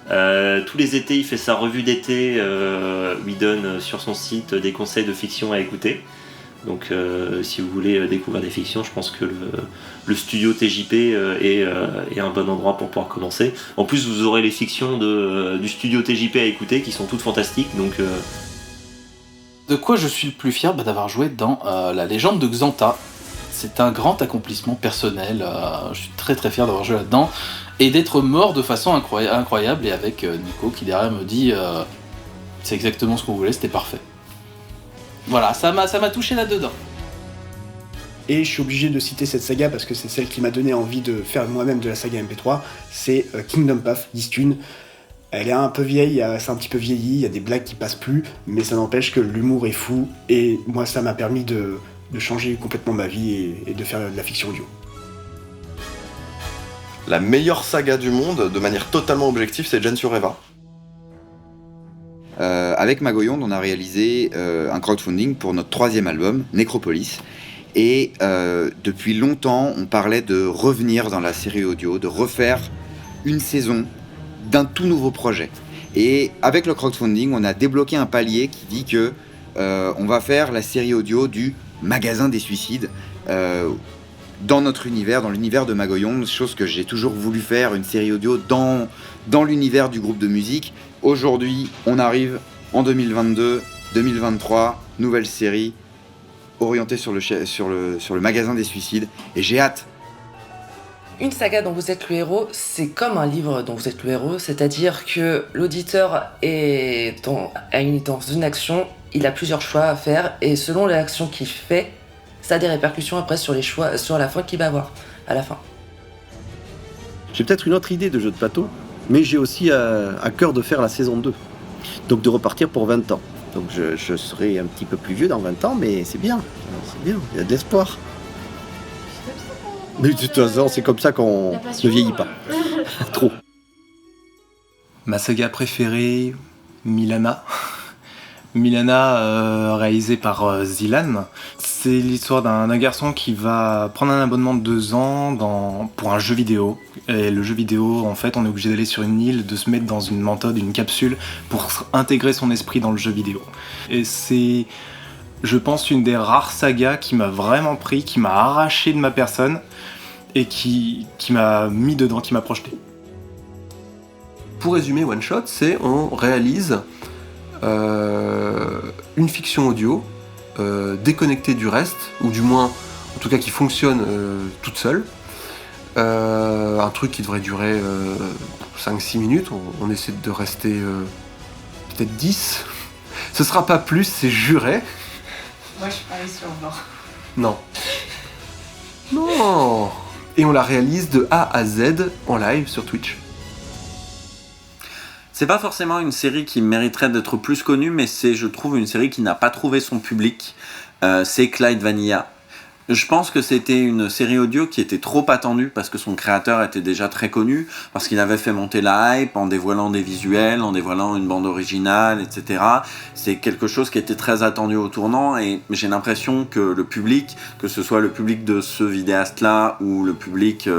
Tous les étés, il fait sa revue d'été où il donne sur son site des conseils de fiction à écouter. Donc si vous voulez découvrir des fictions, je pense que le studio TJP est un bon endroit pour pouvoir commencer. En plus, vous aurez les fictions du studio TJP à écouter qui sont toutes fantastiques. Donc, De quoi je suis le plus fier d'avoir joué dans La légende de Xanta. C'est un grand accomplissement personnel. Je suis très très fier d'avoir joué là-dedans et d'être mort de façon incroyable. Et avec Nico qui derrière me dit c'est exactement ce qu'on voulait, c'était parfait. Voilà, ça m'a touché là-dedans. Et je suis obligé de citer cette saga parce que c'est celle qui m'a donné envie de faire moi-même de la saga MP3. C'est Kingdom Path d'Istune. Elle est un peu vieille, c'est un petit peu vieilli, il y a des blagues qui passent plus, mais ça n'empêche que l'humour est fou. Et moi, ça m'a permis de changer complètement ma vie et de faire de la fiction audio. La meilleure saga du monde, de manière totalement objective, c'est Gen sur Eva. Avec Magoyonde, on a réalisé un crowdfunding pour notre 3e album, Necropolis. Et depuis longtemps, on parlait de revenir dans la série audio, de refaire une saison d'un tout nouveau projet. Et avec le crowdfunding, on a débloqué un palier qui dit que on va faire la série audio du Magasin des Suicides dans notre univers, dans l'univers de Magoyonde, chose que j'ai toujours voulu faire, une série audio dans l'univers du groupe de musique. Aujourd'hui, on arrive en 2022, 2023, nouvelle série orientée sur le Magasin des Suicides, et j'ai hâte. Une saga dont vous êtes le héros, c'est comme un livre dont vous êtes le héros, c'est-à-dire que l'auditeur est dans une action, il a plusieurs choix à faire, et selon l'action qu'il fait, ça a des répercussions après sur les choix, sur la fin qu'il va avoir à la fin. J'ai peut-être une autre idée de jeu de plateau, mais j'ai aussi à cœur de faire la saison 2, donc de repartir pour 20 ans. Donc je serai un petit peu plus vieux dans 20 ans, mais c'est bien, il y a de l'espoir. Mais de toute façon, c'est comme ça qu'on ne vieillit pas. Trop. Ma saga préférée, Milana. Milana, réalisée par Zilan. C'est l'histoire d'un garçon qui va prendre un abonnement de 2 ans pour un jeu vidéo. Et le jeu vidéo, en fait, on est obligé d'aller sur une île, de se mettre dans une mantode, une capsule, pour intégrer son esprit dans le jeu vidéo. Et c'est, je pense, une des rares sagas qui m'a vraiment pris, qui m'a arraché de ma personne, et qui m'a mis dedans, qui m'a projeté. Pour résumer One Shot, c'est on réalise une fiction audio déconnectée du reste, ou du moins, en tout cas qui fonctionne toute seule. Un truc qui devrait durer 5-6 minutes, on essaie de rester peut-être 10. Ce sera pas plus, c'est juré. Moi je parie sur 20. Non. Non. Et on la réalise de A à Z en live sur Twitch. C'est pas forcément une série qui mériterait d'être plus connue, mais c'est, je trouve, une série qui n'a pas trouvé son public. C'est Clyde Vanilla. Je pense que c'était une série audio qui était trop attendue parce que son créateur était déjà très connu, parce qu'il avait fait monter la hype en dévoilant des visuels, en dévoilant une bande originale, etc. C'est quelque chose qui était très attendu au tournant, et j'ai l'impression que le public, que ce soit le public de ce vidéaste-là ou le public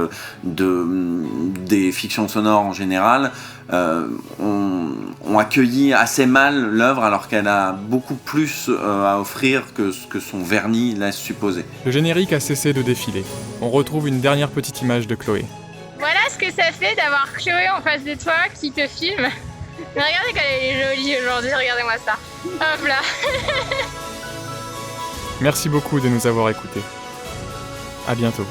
des fictions sonores en général, ont accueilli assez mal l'œuvre, alors qu'elle a beaucoup plus à offrir que ce que son vernis laisse supposer. Le générique a cessé de défiler. On retrouve une dernière petite image de Chloé. Voilà ce que ça fait d'avoir Chloé en face de toi qui te filme. Mais regardez comme elle est jolie aujourd'hui, regardez-moi ça. Hop là. Merci beaucoup de nous avoir écoutés. À bientôt.